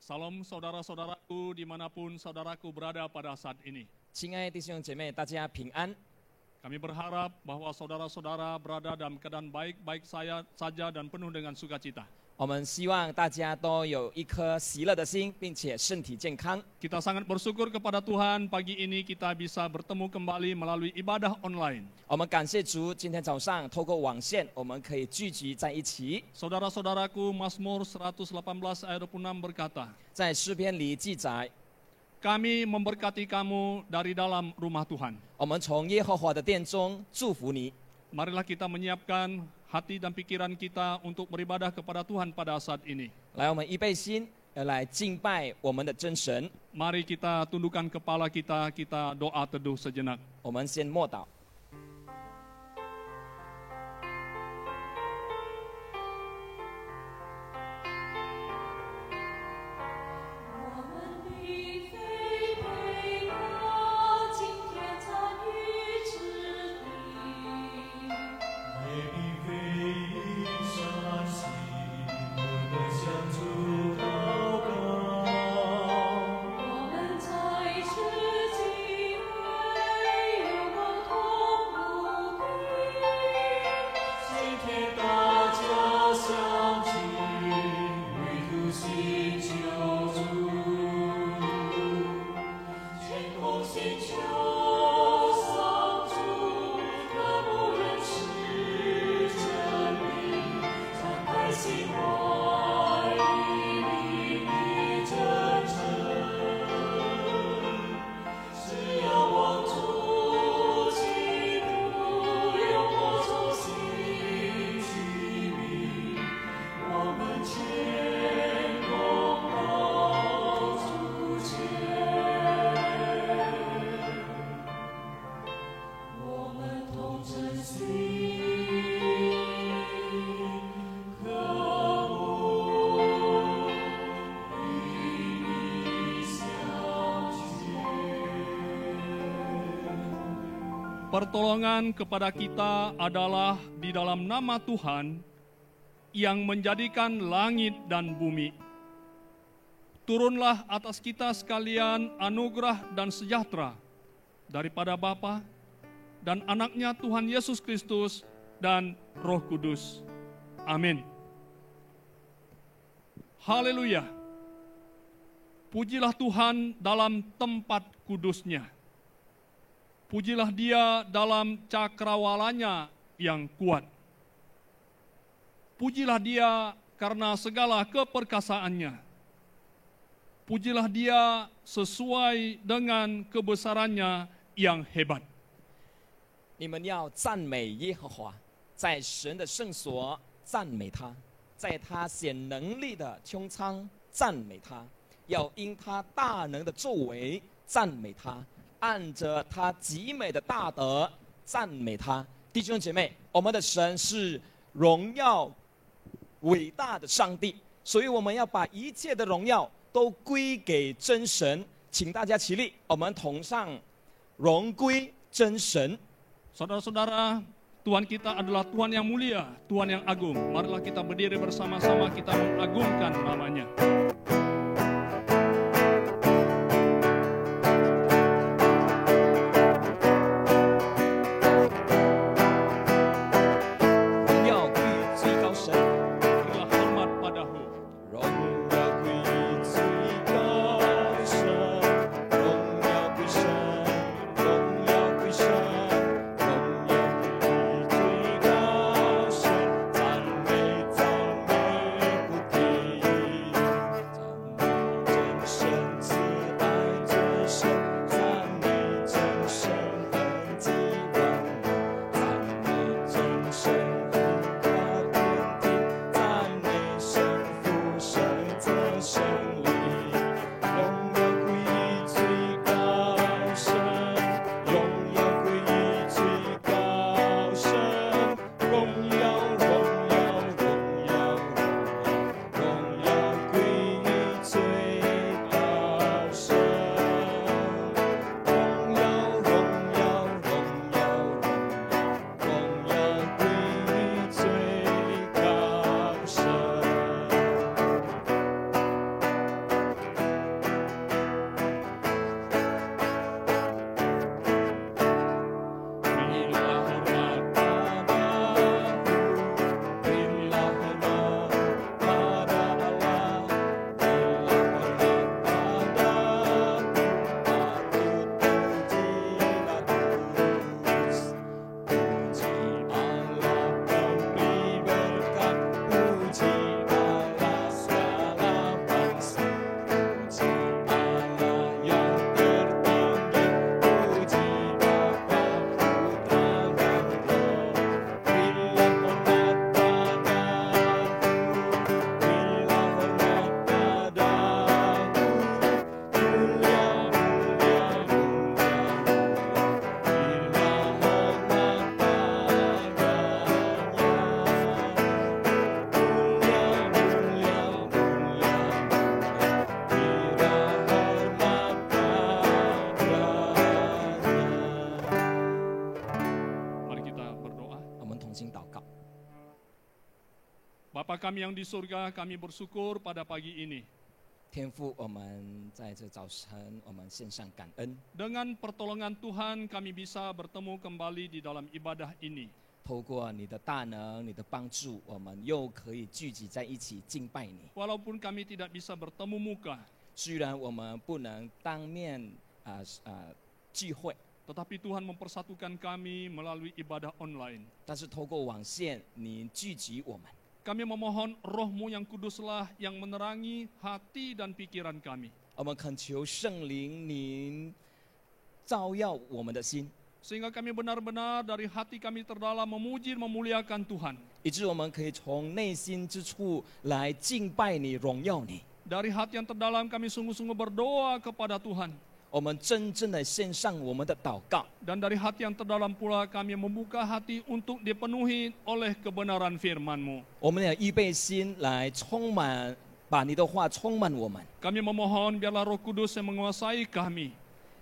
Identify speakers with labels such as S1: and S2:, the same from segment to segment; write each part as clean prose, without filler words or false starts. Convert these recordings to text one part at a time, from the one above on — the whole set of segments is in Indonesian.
S1: Salam saudara-saudaraku dimanapun saudaraku berada pada saat ini.
S2: 亲爱的弟兄姐妹，大家平安。
S1: Kami berharap bahwa saudara-saudara berada dalam keadaan baik-baik saja dan penuh dengan sukacita.
S2: 我们希望大家都有一颗喜乐的心，并且身体健康。
S1: Kita sangat bersyukur kepada Tuhan pagi ini kita bisa bertemu kembali melalui ibadah online.
S2: 我们感谢主，今天早上透过网线，我们可以聚集在一起。
S1: Saudara-saudaraku, Mazmur 118 ayat 26 berkata,
S2: 在诗篇里记载，
S1: Kami memberkati kamu dari dalam rumah Tuhan.
S2: 我们从耶和华的殿中祝福你。
S1: Marilah kita menyiapkan hati dan pikiran kita untuk beribadah kepada Tuhan pada saat ini.
S2: 来，我们预备心，来敬拜我们的真神。
S1: Mari kita tundukkan kepala kita, kita doa teduh sejenak.
S2: 我们先默祷。 Pertolongan kepada kita adalah di dalam nama Tuhan yang menjadikan langit dan bumi. Turunlah atas kita sekalian anugerah dan sejahtera daripada Bapa dan anaknya Tuhan Yesus Kristus dan Roh Kudus. Amin. Haleluya. Pujilah Tuhan dalam tempat kudusnya. Pujilah Dia dalam cakrawalanya yang kuat. Pujilah Dia karena segala keperkasaannya. Pujilah Dia sesuai dengan kebesarannya yang hebat. 你们要赞美耶和华，在神的圣所赞美他，在他显能力的穹苍赞美他，要因他大能的作为赞美他。 按着他极美的大德赞美他，弟兄姐妹，我们的神是荣耀伟大的上帝，所以我们要把一切的荣耀都归给真神。请大家起立，我们同上荣归真神。
S1: Saudara-saudara, Tuhan kita adalah Tuhan yang mulia, Tuhan yang agung. Marilah kita berdiri bersama-sama, kita mengagungkan namanya. Bapa kami yang di surga, kami bersyukur pada pagi ini.
S3: 天父，我们在这早晨，我们献上感恩。
S1: Dengan pertolongan Tuhan kami bisa bertemu kembali di dalam ibadah ini.
S3: 透过你的大能、你的帮助，我们又可以聚集在一起敬拜你。
S1: Walaupun kami tidak bisa bertemu muka,
S3: 虽然我们不能当面聚会，
S1: tetapi Tuhan mempersatukan kami melalui ibadah online.
S3: 但是透过网线，你聚集我们。
S1: Kami memohon Roh-Mu yang kuduslah yang menerangi hati dan pikiran kami.
S3: 我们恳求圣灵，您照耀我们的心，
S1: Sehingga kami benar-benar dari hati kami terdalam memuji memuliakan Tuhan.
S3: 以致我们可以从内心之处来敬拜你、荣耀你。
S1: Dari hati yang terdalam kami sungguh-sungguh berdoa kepada Tuhan.
S3: 我们真正的献上我们的祷告，
S1: Dan dari hati yang terdalam pula kami membuka hati untuk dipenuhi oleh kebenaran firman-Mu.
S3: 我们也预备心来充满，把你的话充满我们。
S1: Kami memohon biarlah Roh Kudus yang menguasai kami,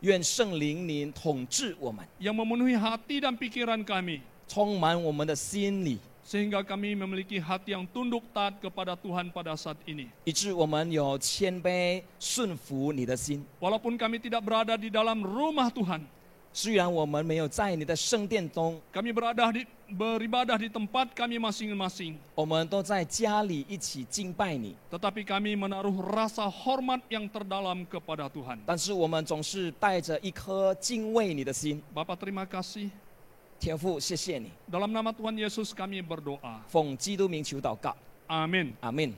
S3: 愿圣灵您统治我们，
S1: yang memenuhi hati dan pikiran kami,
S3: 充满我们的心里，
S1: sehingga kami memiliki hati yang tunduk taat kepada Tuhan pada saat ini.
S3: 以致我们有谦卑顺服你的心。
S1: Walaupun kami tidak berada di dalam rumah Tuhan,
S3: 虽然我们没有在你的圣殿中，
S1: kami beribadah di tempat kami masing-masing,
S3: 我们都在家里一起敬拜你，
S1: tetapi kami menaruh rasa hormat yang terdalam kepada Tuhan.
S3: 但是我们总是带着一颗敬畏你的心。
S1: Bapa terima kasih.
S3: 天父，谢谢你，
S1: Dalam nama Tuhan Yesus kami berdoa.
S3: 奉基督名求祷告，
S1: Amin.
S3: 阿门。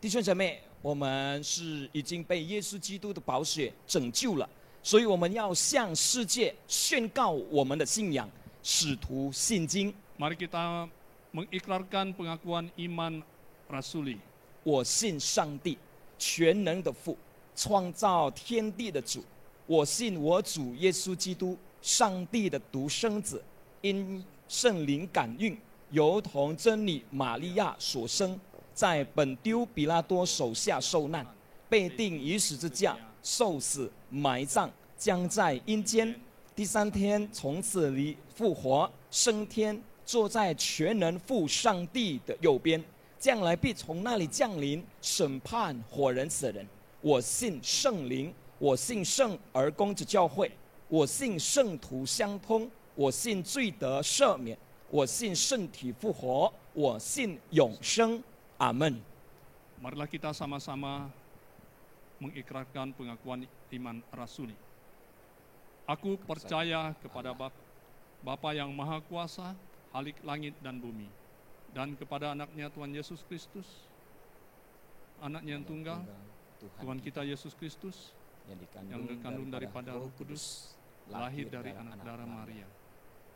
S3: 弟兄姐妹，我们是已经被耶稣基督的宝血拯救了，所以我们要向世界宣告我们的信仰，使徒信经。
S1: Mari kita mengikrarkan pengakuan iman rasuli.
S3: 我信上帝，全能的父，创造天地的主。我信我主耶稣基督，上帝的独生子，因圣灵感孕，由同真理玛利亚所生，在本丢比拉多手下受难，被钉于十字架，受死，埋葬，将在阴间。第三天从此里复活，升天，坐在全能父上帝的右边。将来必从那里降临，审判活人死人。我信圣灵，我信圣而公之教会，我信圣徒相通，我信罪得赦免，我信圣体复活，我信永生。阿门。
S1: Marilah kita sama-sama mengikrarkan pengakuan iman rasuli. Aku percaya kepada Bapa yang Maha Kuasa, Halik langit dan bumi, dan kepada anaknya Tuhan Yesus Kristus, anaknya yang tunggal, Tuhan kita Yesus Kristus, yang dikandung daripada Roh Kudus, lahir dari anak darah Maria,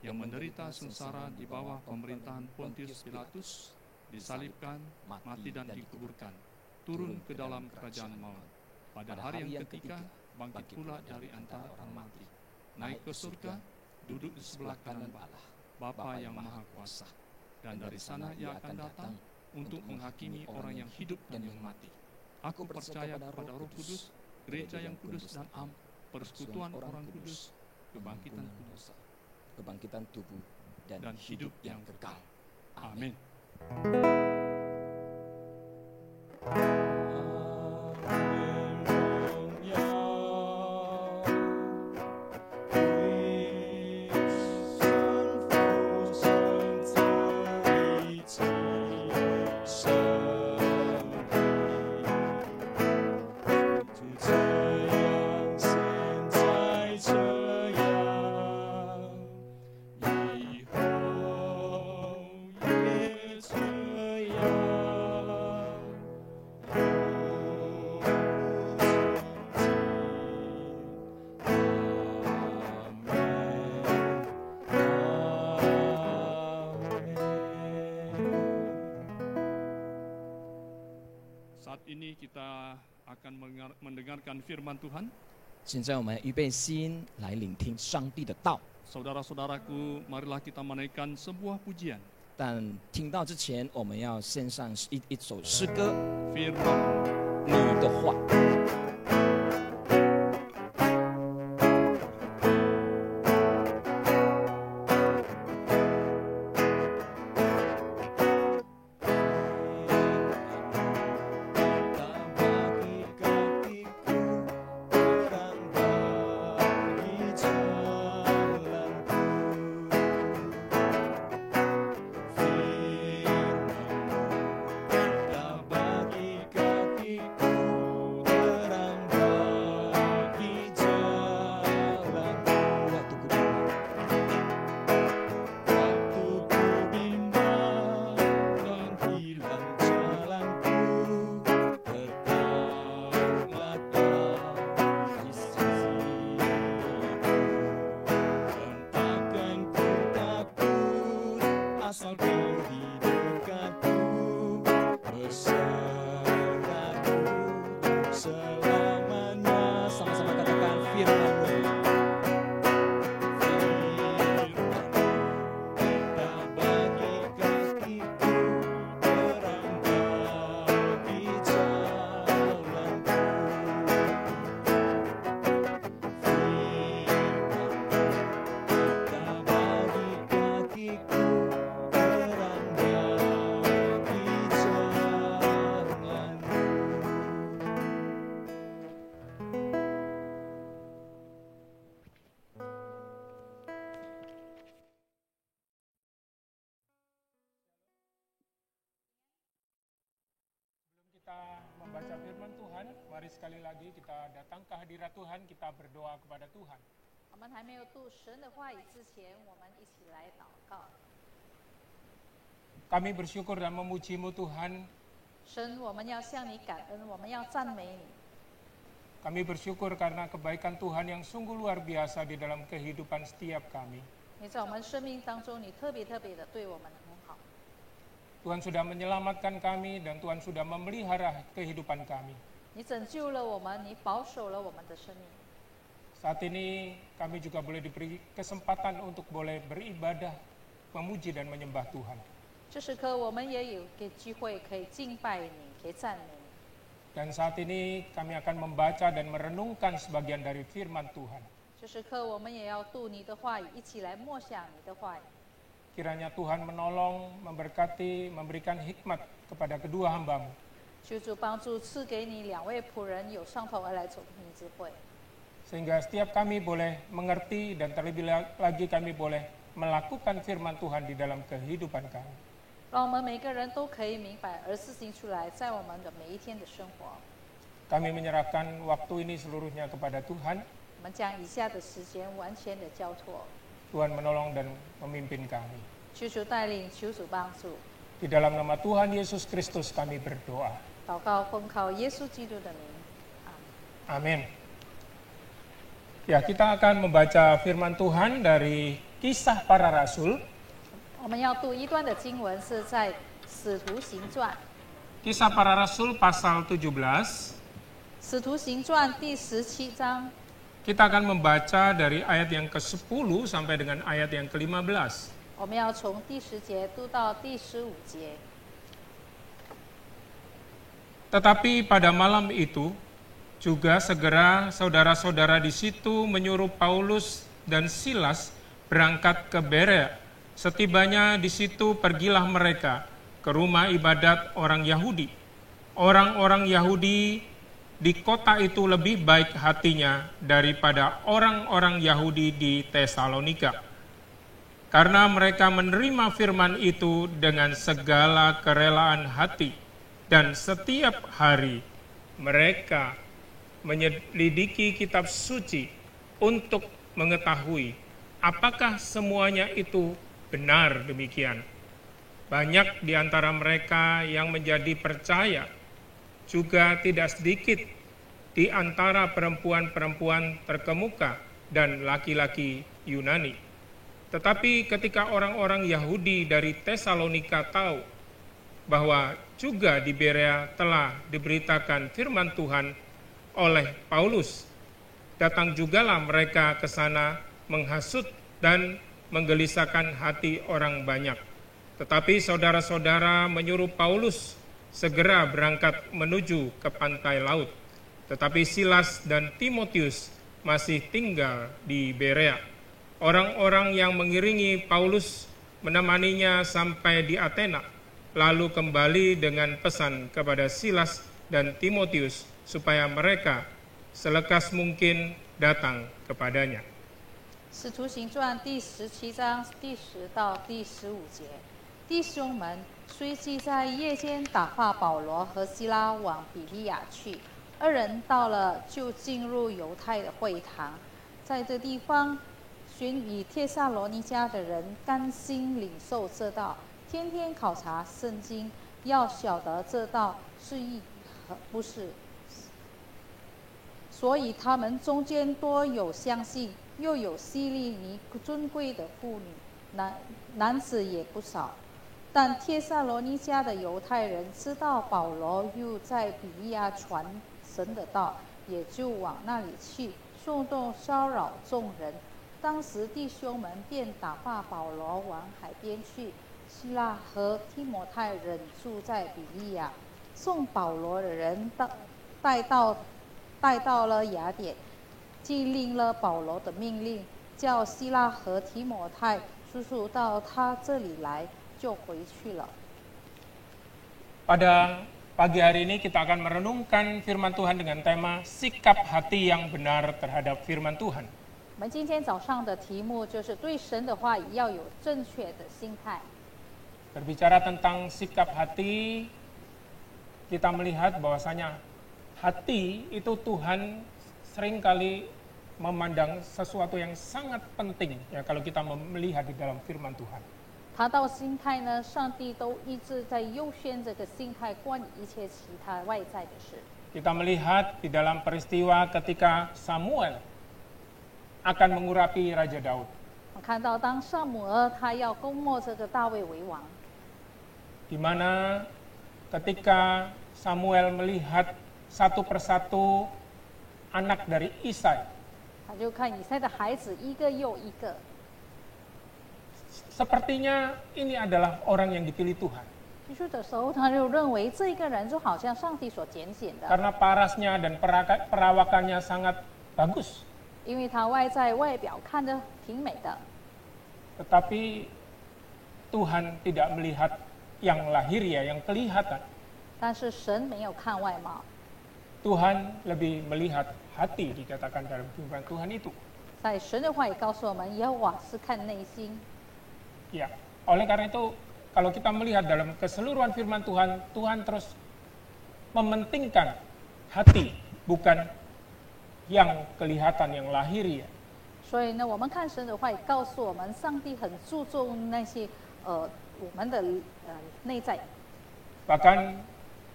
S1: yang menderita sengsara di bawah pemerintahan Pontius Pilatus, disalibkan, mati dan dikuburkan, turun ke dalam kerajaan maut. Pada hari yang ketiga, bangkit pula dari antara orang mati, naik ke surga, duduk di sebelah kanan Bapa yang Maha Kuasa. Dan dari sana ia akan datang untuk menghakimi orang yang hidup dan yang mati. Aku percaya kepada Roh Kudus, gereja yang kudus dan am, persekutuan orang kudus, kebangkitan tubuh, dan hidup yang kekal. Amin. Saat ini kita akan mendengarkan firman Tuhan.
S3: 现在我们预备心来聆听上帝的道。
S1: Saudara-saudaraku, marilah kita menaikkan sebuah pujian.
S3: 但听到之前，我们要献上一首诗歌，
S1: Firman
S3: 你的话。 你
S4: firman Tuhan, mari sekali lagi kita datang ke hadirat Tuhan, kita berdoa kepada Tuhan.
S5: 我们还没有读神的话语之前，我们一起来祷告。
S4: Kami bersyukur dan memuji-Mu Tuhan.
S5: 神，我们要向你感恩，我们要赞美你。
S4: Kami bersyukur karena kebaikan Tuhan yang sungguh luar biasa di dalam kehidupan setiap kami.
S5: 你在我们生命当中，你特别的对我们很好。
S4: Tuhan sudah menyelamatkan kami dan Tuhan sudah memelihara kehidupan kami.
S5: 你拯救了我们，你保守了我们的生命。
S4: Saat ini kami juga boleh diberi kesempatan untuk boleh beribadah, memuji dan menyembah Tuhan.
S5: 这时刻，我们也有个机会可以敬拜你，可以赞美你。
S4: Dan saat ini kami akan membaca dan merenungkan sebagian dari firman Tuhan.
S5: 这时刻，我们也要读你的话语，一起来默想你的话语。
S4: Kiranya Tuhan menolong, memberkati, memberikan hikmat kepada kedua hamba-Mu.
S5: 求主帮助赐给你两位仆人有上头而来从你智慧，
S4: Sehingga setiap kami boleh mengerti dan terlebih lagi kami boleh melakukan firman Tuhan di dalam kehidupan kami.
S5: 让我们每个人都可以明白而实行出来，在我们的每一天的生活。
S4: Kami menyerahkan waktu ini seluruhnya kepada Tuhan.
S5: 我们将以下的时间完全的交托，
S4: Tuhan menolong dan memimpin kami.
S5: 求主带领，求主帮助。
S4: Di dalam nama Tuhan Yesus Kristus kami berdoa.
S5: 祷告奉靠耶稣基督的名，阿门。
S4: Amin. Ya, kita akan membaca firman Tuhan dari Kisah Para Rasul.
S5: 我们要读一段的经文，是在《使徒行传》。
S4: Kisah Para Rasul pasal 17.
S5: 《使徒行传》第17章，
S4: Kita akan membaca dari ayat yang ke-10 sampai dengan ayat yang ke-15.
S5: 我们要从第10节读到第15节。
S4: Tetapi pada malam itu juga segera saudara-saudara di situ menyuruh Paulus dan Silas berangkat ke Berea. Setibanya di situ pergilah mereka ke rumah ibadat orang Yahudi. Orang-orang Yahudi di kota itu lebih baik hatinya daripada orang-orang Yahudi di Tesalonika. Karena mereka menerima firman itu dengan segala kerelaan hati. Dan setiap hari mereka menyelidiki kitab suci untuk mengetahui apakah semuanya itu benar demikian. Banyak di antara mereka yang menjadi percaya, juga tidak sedikit di antara perempuan-perempuan terkemuka dan laki-laki Yunani. Tetapi ketika orang-orang Yahudi dari Tesalonika tahu bahwa juga di Berea telah diberitakan firman Tuhan oleh Paulus, datang jugalah mereka ke sana menghasut dan menggelisahkan hati orang banyak. Tetapi saudara-saudara menyuruh Paulus segera berangkat menuju ke pantai laut. Tetapi Silas dan Timotius masih tinggal di Berea. Orang-orang yang mengiringi Paulus menemaninya sampai di Athena, lalu kembali dengan pesan kepada Silas dan Timotius supaya mereka selekas mungkin datang kepadanya.
S5: 使徒行传第17章第10到第15节，弟兄们，随即在夜间打发保罗和希拉往比利亚去。二人到了，就进入犹太的会堂，在这地方，寻以帖撒罗尼迦的人甘心领受这道，天天考察圣经，要晓得这道是义和不是。所以他们中间多有相信，又有希利尼尊贵的妇女，男子也不少。但帖撒罗尼迦的犹太人知道保罗又在比利亚传神的道，也就往那里去，触动骚扰众人。当时弟兄们便打发保罗往海边去，希拉和提摩太人住在比利亚，送保罗的人带到了雅典，既领了保罗的命令，叫希拉和提摩太叔叔到他这里来，就回去了。
S4: Pada pagi hari ini kita akan merenungkan firman Tuhan dengan tema sikap hati yang benar terhadap firman Tuhan.
S5: 我们今天早上的题目就是对神的话语要有正确的心态。
S4: Berbicara tentang sikap hati, kita melihat bahwasanya hati itu Tuhan seringkali memandang sesuatu yang sangat penting ya kalau kita melihat di dalam firman Tuhan.
S5: 谈到心态呢，上帝都一直在优先这个心态，关于一切其他外在的事。
S4: Kita melihat di dalam peristiwa ketika Samuel akan mengurapi Raja Daud.
S5: 我看到当撒母耳他要攻没这个大卫为王，
S4: Di mana ketika Samuel melihat satu persatu anak dari Isai,
S5: 他就看以赛的孩子一个又一个，
S4: sepertinya ini adalah orang yang dipilih Tuhan.
S5: 提出的时候，他就认为这个人就好像上帝所拣选的，
S4: Karena parasnya dan perawakannya sangat bagus.
S5: 因为他外表看着挺美的，
S4: Tetapi Tuhan tidak melihat yang lahiriah, yang kelihatan.
S5: 但是神没有看外貌，
S4: Tuhan lebih melihat hati, dikatakan dalam firman Tuhan itu.
S5: 在神的话语告诉我们，耶和华是看内心。
S4: Ya, oleh karena itu kalau kita melihat dalam keseluruhan firman Tuhan, Tuhan terus mementingkan hati, bukan yang kelihatan, yang lahiriah.
S5: 所以呢，我们看神的话语告诉我们，上帝很注重那些我们的内在，
S4: Bahkan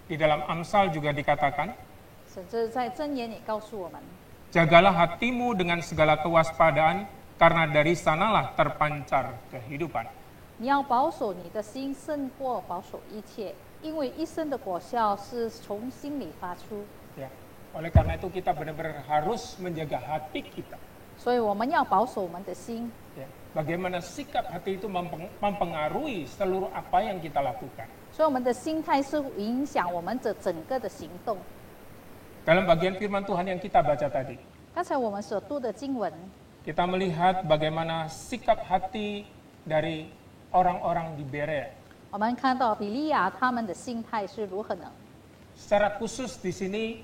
S4: di dalam Amsal juga dikatakan,
S5: 甚至在箴言也告诉我们，
S4: jagalah hatimu dengan segala kewaspadaan, karena dari sanalah terpancar kehidupan.
S5: 你要保守你的心，胜过保守一切，因为一生的果效是从心里发出。
S4: Ya, oleh karena itu kita benar-benar harus menjaga hati kita.
S5: 所以我们要保守我们的心，
S4: Ya, bagaimana sikap hati itu mempengaruhi seluruh apa yang kita lakukan.
S5: 所以我们的心态是影响我们的整个的行动。
S4: Dalam bagian firman Tuhan yang kita baca tadi,
S5: 刚才我们所读的经文，
S4: kita melihat bagaimana sikap hati dari orang-orang di Berea.
S5: 我们看到比利亚他们的心态是如何呢？
S4: Secara khusus di sini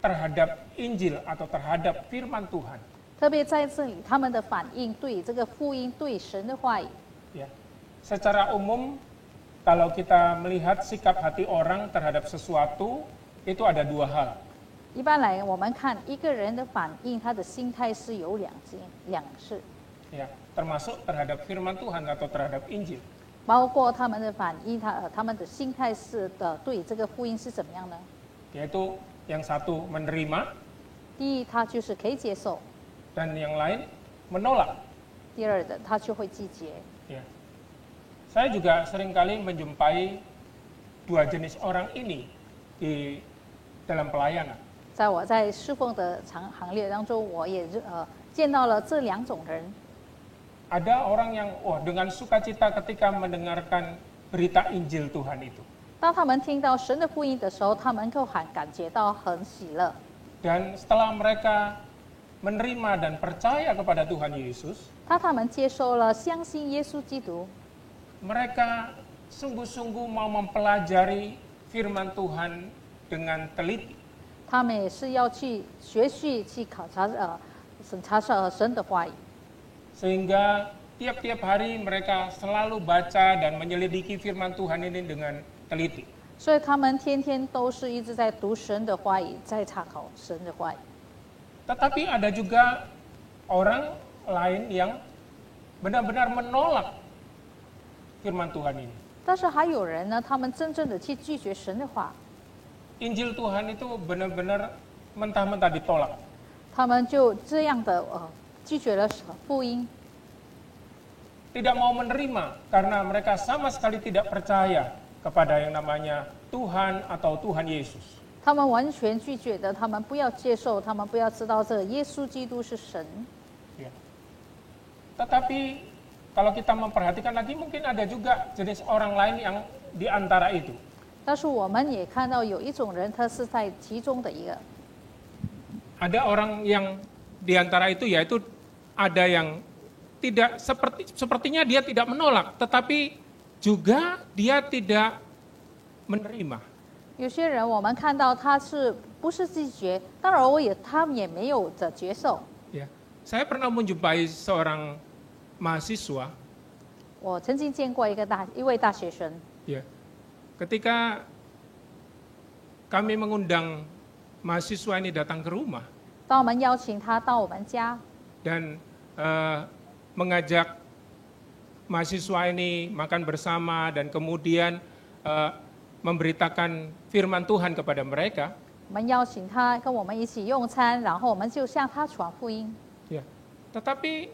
S4: terhadap Injil atau terhadap firman Tuhan.
S5: 特别在这里，他们的反应对这个福音、对神的话语，
S4: Ya, secara umum kalau kita melihat sikap hati orang terhadap sesuatu itu ada dua hal.
S5: 一般来我们看一个人的反应，他的心态是有两事，
S4: Ya, termasuk terhadap firman Tuhan atau terhadap Injil.
S5: 包括他们的反应，他们的心态是对这个福音是怎么样呢？
S4: Yaitu yang satu menerima
S5: 第一，他就是可以接受；
S4: dan yang lain menolak.
S5: 第二的，他就会拒绝。
S4: Ya. Saya juga seringkali menjumpai dua jenis orang ini di dalam pelayanan.
S5: 在我在侍奉的行列当中，我也见到了这两种人。
S4: Ada orang yang dengan sukacita ketika mendengarkan berita Injil Tuhan itu.
S5: 当他们听到神的福音的时候，他们就感觉到很喜乐。
S4: Dan setelah mereka menerima dan percaya kepada Tuhan Yesus,
S5: 当他们接受了、相信耶稣基督，
S4: mereka sungguh-sungguh mau mempelajari firman Tuhan dengan teliti.
S5: 他们也是要去学习、去考察、审查神的话语。
S4: Sehingga tiap-tiap hari mereka selalu baca dan menyelidiki firman Tuhan ini dengan teliti.
S5: 所以他们天天都是一直在读神的话语，在查考神的话语。
S4: Tetapi ada juga orang lain yang benar-benar menolak firman Tuhan ini.
S5: 但是还有人呢，他们真正的去拒绝神的话，
S4: Injil Tuhan itu benar-benar mentah-mentah ditolak.
S5: 他们就这样的拒绝了福音，
S4: Tidak mau menerima karena mereka sama sekali tidak percaya kepada yang namanya Tuhan atau Tuhan Yesus.
S5: 他们完全拒绝的，他们不要接受，他们不要知道这个耶稣基督是神。
S4: Ya. Tetapi kalau kita memperhatikan lagi mungkin ada juga jenis orang lain yang di antara itu.
S5: 但是我们也看到有一种人，他是在其中的一个。
S4: Ada orang yang di antara itu yaitu ada yang tidak sepertinya dia tidak menolak, tetapi juga dia tidak menerima.
S5: 有些人我们看到他是不是拒绝，当然他们也没有的接受。
S4: Ya, saya pernah menjumpai seorang mahasiswa.
S5: 我曾经见过一位大学生，
S4: Ya, ketika kami mengundang mahasiswa ini datang ke rumah
S5: 当我们邀请他到我们家，
S4: dan mengajak mahasiswa ini makan bersama dan kemudian memberitakan firman Tuhan kepada mereka,
S5: 我们邀请他跟我们一起用餐，然后我们就向他传福音。
S4: ya. Tetapi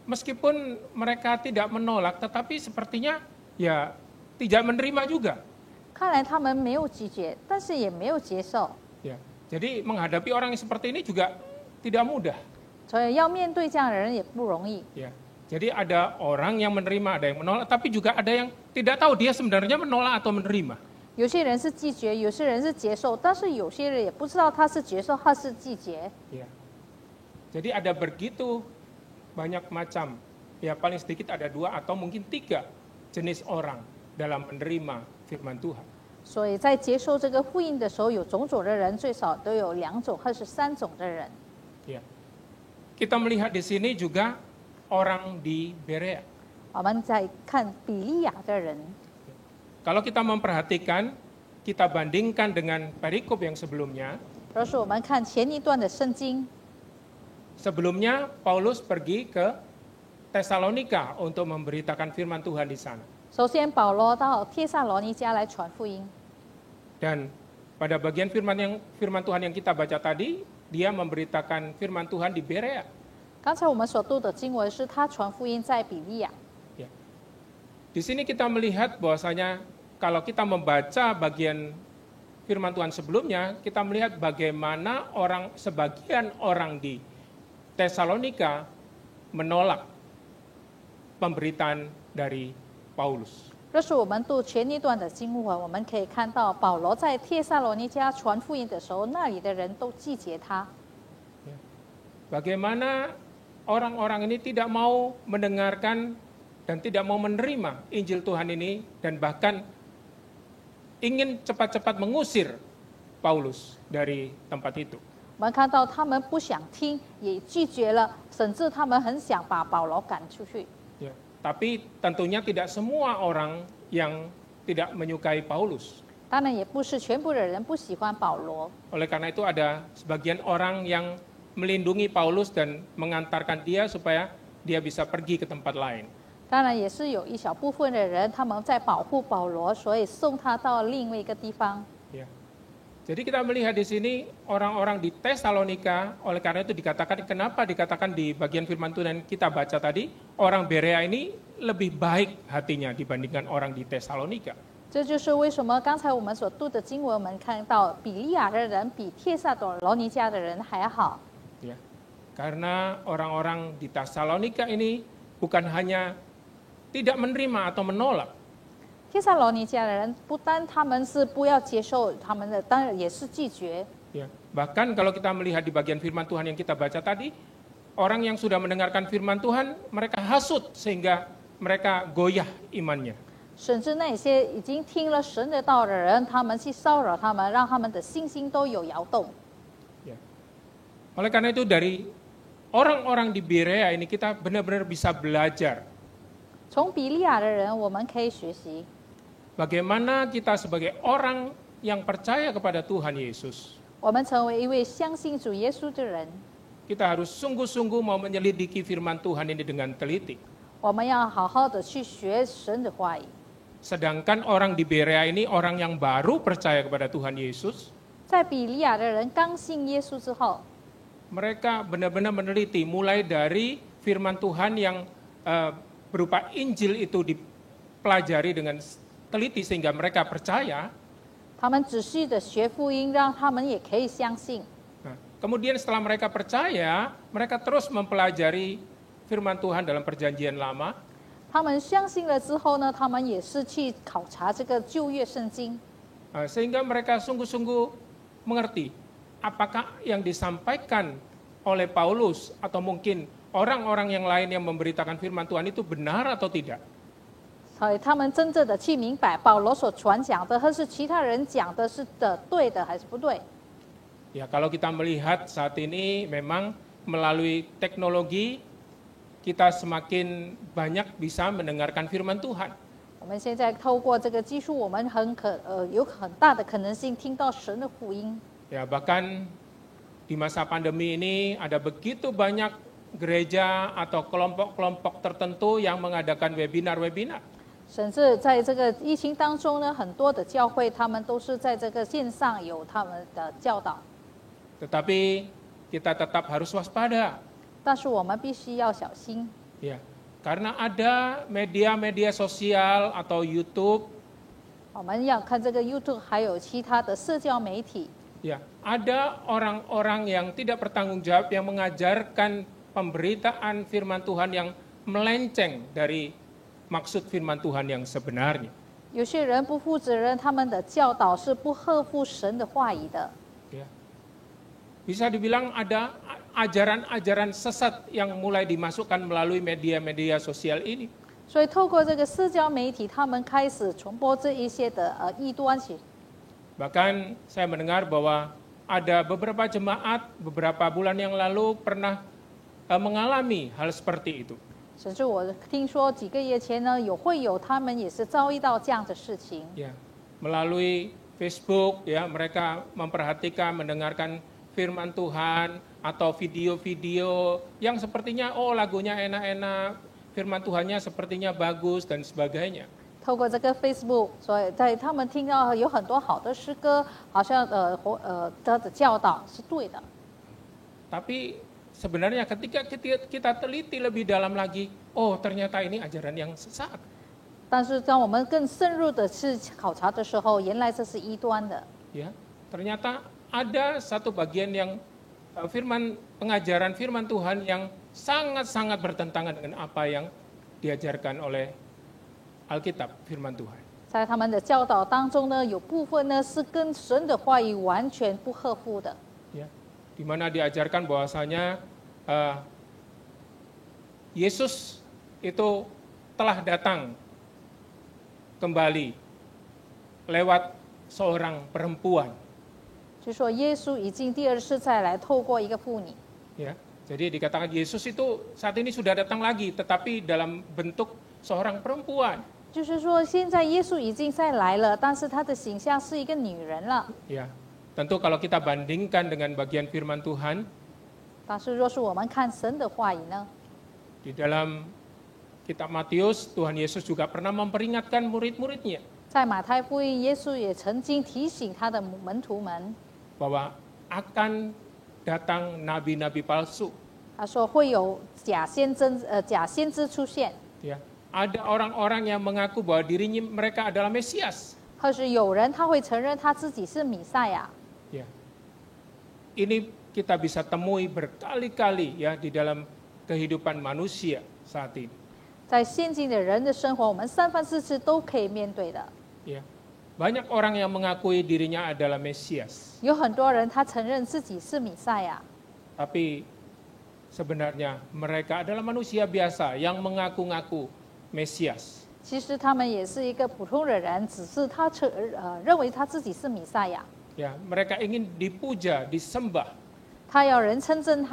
S4: meskipun mereka tidak menolak, tetapi sepertinya ya tidak menerima juga.
S5: 看来他们没有拒绝，但是也没有接受，
S4: Ya. Jadi menghadapi orang yang seperti ini juga tidak mudah.
S5: 所以要面对这样的人也不容易。
S4: Ya. Jadi ada orang yang menerima, ada yang menolak, tapi juga ada yang tidak tahu dia sebenarnya menolak atau menerima.
S5: 有些人是拒绝，有些人是接受，但是有些人也不知道他是接受还是拒绝。
S4: Ya. Jadi ada begitu banyak macam, ya paling sedikit ada 2 atau mungkin 3 jenis orang dalam menerima firman Tuhan.
S5: 所以在接受这个福音的时候，有种种的人，最少都有2种或是3种的人。
S4: Ya. Kita melihat di sini juga orang di Berea.
S5: 我们在看比利亚的人，
S4: Kalau kita memperhatikan, kita bandingkan dengan perikop yang sebelumnya.
S5: 若是我们看前一段的圣经，
S4: Sebelumnya Paulus pergi ke Tesalonika untuk memberitakan firman Tuhan di sana.
S5: 首先保罗到帖撒罗尼迦来传福音，
S4: Dan pada bagian firman Tuhan yang kita baca tadi, dia memberitakan firman Tuhan di Berea.
S5: 刚才我们所读的经文是他传福音在比利亚。
S4: Ya. Di sini kita melihat bahwasanya kalau kita membaca bagian firman Tuhan sebelumnya, kita melihat bagaimana sebagian orang di Tesalonika menolak pemberitaan dari Paulus.
S5: 若是我们读前一段的经文，我们可以看到保罗在帖撒罗尼迦传福音的时候，那里的人都拒绝他。
S4: Bagaimana orang-orang ini tidak mau mendengarkan dan tidak mau menerima Injil Tuhan ini dan bahkan ingin cepat-cepat mengusir Paulus dari tempat itu.
S5: 我们看到他们不想听，也拒绝了，甚至他们很想把保罗赶出去。
S4: Ya, tapi tentunya tidak semua orang yang tidak menyukai Paulus.
S5: 当然，也不是全部的人不喜欢保罗。
S4: Oleh karena itu ada sebagian orang yang melindungi Paulus dan mengantarkan dia supaya dia bisa pergi ke tempat lain.
S5: 当然，也是有一小部分的人，他们在保护保罗，所以送他到另外一个地方。
S4: Ya. Jadi kita melihat di sini orang-orang di Tesalonika, oleh karena itu kenapa dikatakan di bagian firman Tuhan yang kita baca tadi, orang Berea ini lebih baik hatinya dibandingkan orang di Tesalonika.
S5: 这就是为什么刚才我们所读的经文，我们看到比利亚的人比帖撒罗尼迦的人还好。
S4: Ya. Karena orang-orang di Tesalonika ini bukan hanya tidak menerima atau menolak,
S5: 帖撒罗尼迦的人不单他们是不要接受他们的，当然也是拒绝。
S4: ya. Bahkan kalau kita melihat di bagian firman Tuhan yang kita baca tadi, orang yang sudah mendengarkan firman Tuhan, mereka hasut sehingga mereka goyah imannya.
S5: 甚至那些已经听了神的道的人，他们去骚扰他们，让他们的信心都有摇动。
S4: Ya. Oleh karena itu dari orang-orang di Berea ini kita benar-benar bisa belajar
S5: 从比利亚的人，我们可以学习
S4: bagaimana kita sebagai orang yang percaya kepada Tuhan Yesus,
S5: 我们成为一位相信主耶稣的人，
S4: kita harus sungguh-sungguh mau menyelidiki firman Tuhan ini dengan teliti.
S5: 我们要好好的去学神的话语。
S4: Sedangkan orang di Berea ini orang yang baru percaya kepada Tuhan Yesus,
S5: 在比利亚的人刚信耶稣之后，
S4: mereka benar-benar meneliti mulai dari firman Tuhan yang berupa Injil itu dipelajari dengan teliti sehingga mereka percaya.
S5: 他们仔细的学福音，让他们也可以相信。
S4: Nah, kemudian setelah mereka percaya, mereka terus mempelajari firman Tuhan dalam perjanjian lama.
S5: 他们相信了之后呢，他们也是去考察这个旧约圣经，
S4: Sehingga mereka sungguh-sungguh mengerti apakah yang disampaikan oleh Paulus atau mungkin orang-orang yang lain yang memberitakan firman Tuhan itu benar atau tidak.
S5: 所以他们真正的去明白保罗所传讲的，或是其他人讲的是对的还是不对。
S4: Ya, kalau kita melihat saat ini memang melalui teknologi kita semakin banyak bisa mendengarkan firman Tuhan.
S5: 我们现在透过这个技术，我们有很大的可能性听到神的福音。
S4: Ya, bahkan di masa pandemi ini ada begitu banyak gereja atau kelompok-kelompok tertentu yang mengadakan webinar-webinar.
S5: 甚至在这个疫情当中呢，很多的教会他们都是在这个线上有他们的教导，
S4: Tetapi kita tetap harus waspada.
S5: 但是我们必须要小心，
S4: Ya, karena ada media-media sosial atau YouTube,
S5: 我们要看这个 YouTube 还有其他的社交媒体，
S4: ya, ada orang-orang yang tidak bertanggung jawab yang mengajarkan pemberitaan firman Tuhan yang melenceng dari maksud firman Tuhan yang sebenarnya.
S5: 有些人不负责任，他们的教导是不合乎神的话语的。
S4: Ya. Bisa dibilang ada ajaran-ajaran sesat yang mulai dimasukkan melalui media-media sosial ini.
S5: 所以透过这个社交媒体，他们开始传播这一些的异端性。
S4: Bahkan saya mendengar bahwa ada beberapa jemaat beberapa bulan yang lalu pernah mengalami hal seperti itu.
S5: 甚至我听说几个月前呢，会友他们也是遭遇到这样的事情。
S4: Ya, melalui Facebook ya mereka memperhatikan, mendengarkan firman Tuhan atau video-video yang sepertinya lagunya enak-enak, firman Tuhannya sepertinya bagus dan sebagainya.
S5: 透过这个 Facebook， 所以在他们听到有很多好的诗歌，好像他的教导是对的。
S4: Tapi sebenarnya ketika kita teliti lebih dalam lagi, ternyata ini ajaran yang sesat.
S5: 但是当我们更深入的去考察的时候，原来这是异端的。
S4: Ya, ternyata ada satu bagian yang pengajaran firman Tuhan yang sangat-sangat bertentangan dengan apa yang diajarkan oleh Alkitab, firman Tuhan.
S5: 在他们的教导当中呢，有部分呢是跟神的话语完全不合乎的。
S4: Ya, di mana diajarkan bahwasanya Yesus itu telah datang kembali lewat seorang perempuan.
S5: 就说耶稣已经第二次再来，透过一个妇女。
S4: Ya, jadi dikatakan Yesus itu saat ini sudah datang lagi, tetapi dalam bentuk seorang perempuan.
S5: 就是说，现在耶稣已经再来了，但是他的形象是一个女人了。
S4: Ya, tentu kalau kita bandingkan dengan bagian firman Tuhan
S5: 但是若是我们看神的话语呢，
S4: di dalam kitab Matius, Tuhan Yesus juga pernah memperingatkan murid-muridnya
S5: 在马太福音，耶稣也曾经提醒他的门徒们，
S4: bahwa akan datang nabi-nabi palsu.
S5: 他说会有假先知出现，
S4: Ya, ada orang-orang yang mengaku bahwa dirinya mereka adalah Mesias.
S5: 或是有人他会承认他自己是弥赛亚。
S4: Ya, ini kita bisa temui berkali-kali ya di dalam kehidupan manusia saat ini.
S5: 在现今的人的生活，我们三番四次都可以面对的。
S4: Ya, banyak orang yang mengakui dirinya adalah Mesias,
S5: 有很多人他承认自己是弥赛亚，
S4: tapi sebenarnya mereka adalah manusia biasa yang mengaku-ngaku Mesias.
S5: 其实他们也是一个普通的人，只是他认为他自己是弥赛亚，
S4: Ya, mereka ingin dipuja, disembah.
S5: 他要人称赞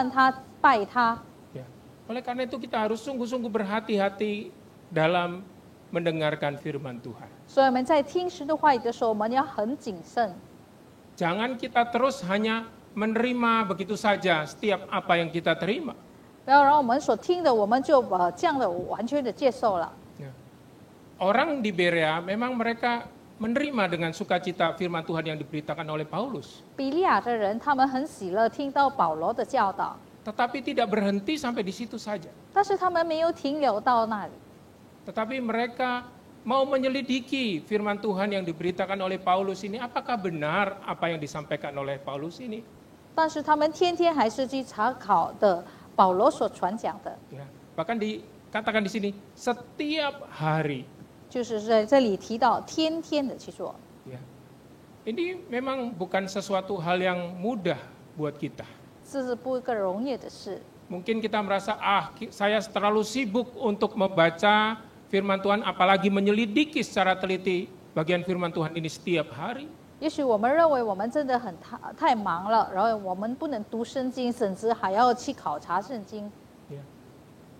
S5: 他，拜他。
S4: Ya. Oleh karena itu kita harus sungguh-sungguh berhati-hati dalam mendengarkan firman Tuhan.
S5: 所以我们在听神的话语的时候，我们要很谨慎，
S4: Jangan kita terus hanya menerima begitu saja setiap apa yang kita terima.
S5: 不要让我们所听的，我们就这样的完全的接受了。
S4: Ya. Orang di Berea memang mereka menerima dengan sukacita firman Tuhan yang diberitakan oleh Paulus.
S5: 比利亚的人，他们很喜乐听到保罗的教导，
S4: Tetapi tidak berhenti sampai di situ saja.
S5: 但是他们没有停留到那里，
S4: Tetapi mereka mau menyelidiki firman Tuhan yang diberitakan oleh Paulus ini, apakah benar apa yang disampaikan oleh Paulus ini?
S5: 但是他们天天还是去查考的保罗所传讲的，
S4: Ya. Bahkan dikatakan di sini, setiap hari.
S5: 就是在这里提到天天的去做。
S4: Ya. Ini memang bukan sesuatu hal yang mudah buat kita.
S5: 这是不一个容易的事。
S4: Mungkin kita merasa, saya terlalu sibuk untuk membaca firman Tuhan, apalagi menyelidiki secara teliti bagian firman Tuhan ini setiap hari.
S5: 也许我们认为我们真的太忙了，然后我们不能读圣经，甚至还要去考察圣经。
S4: Ya.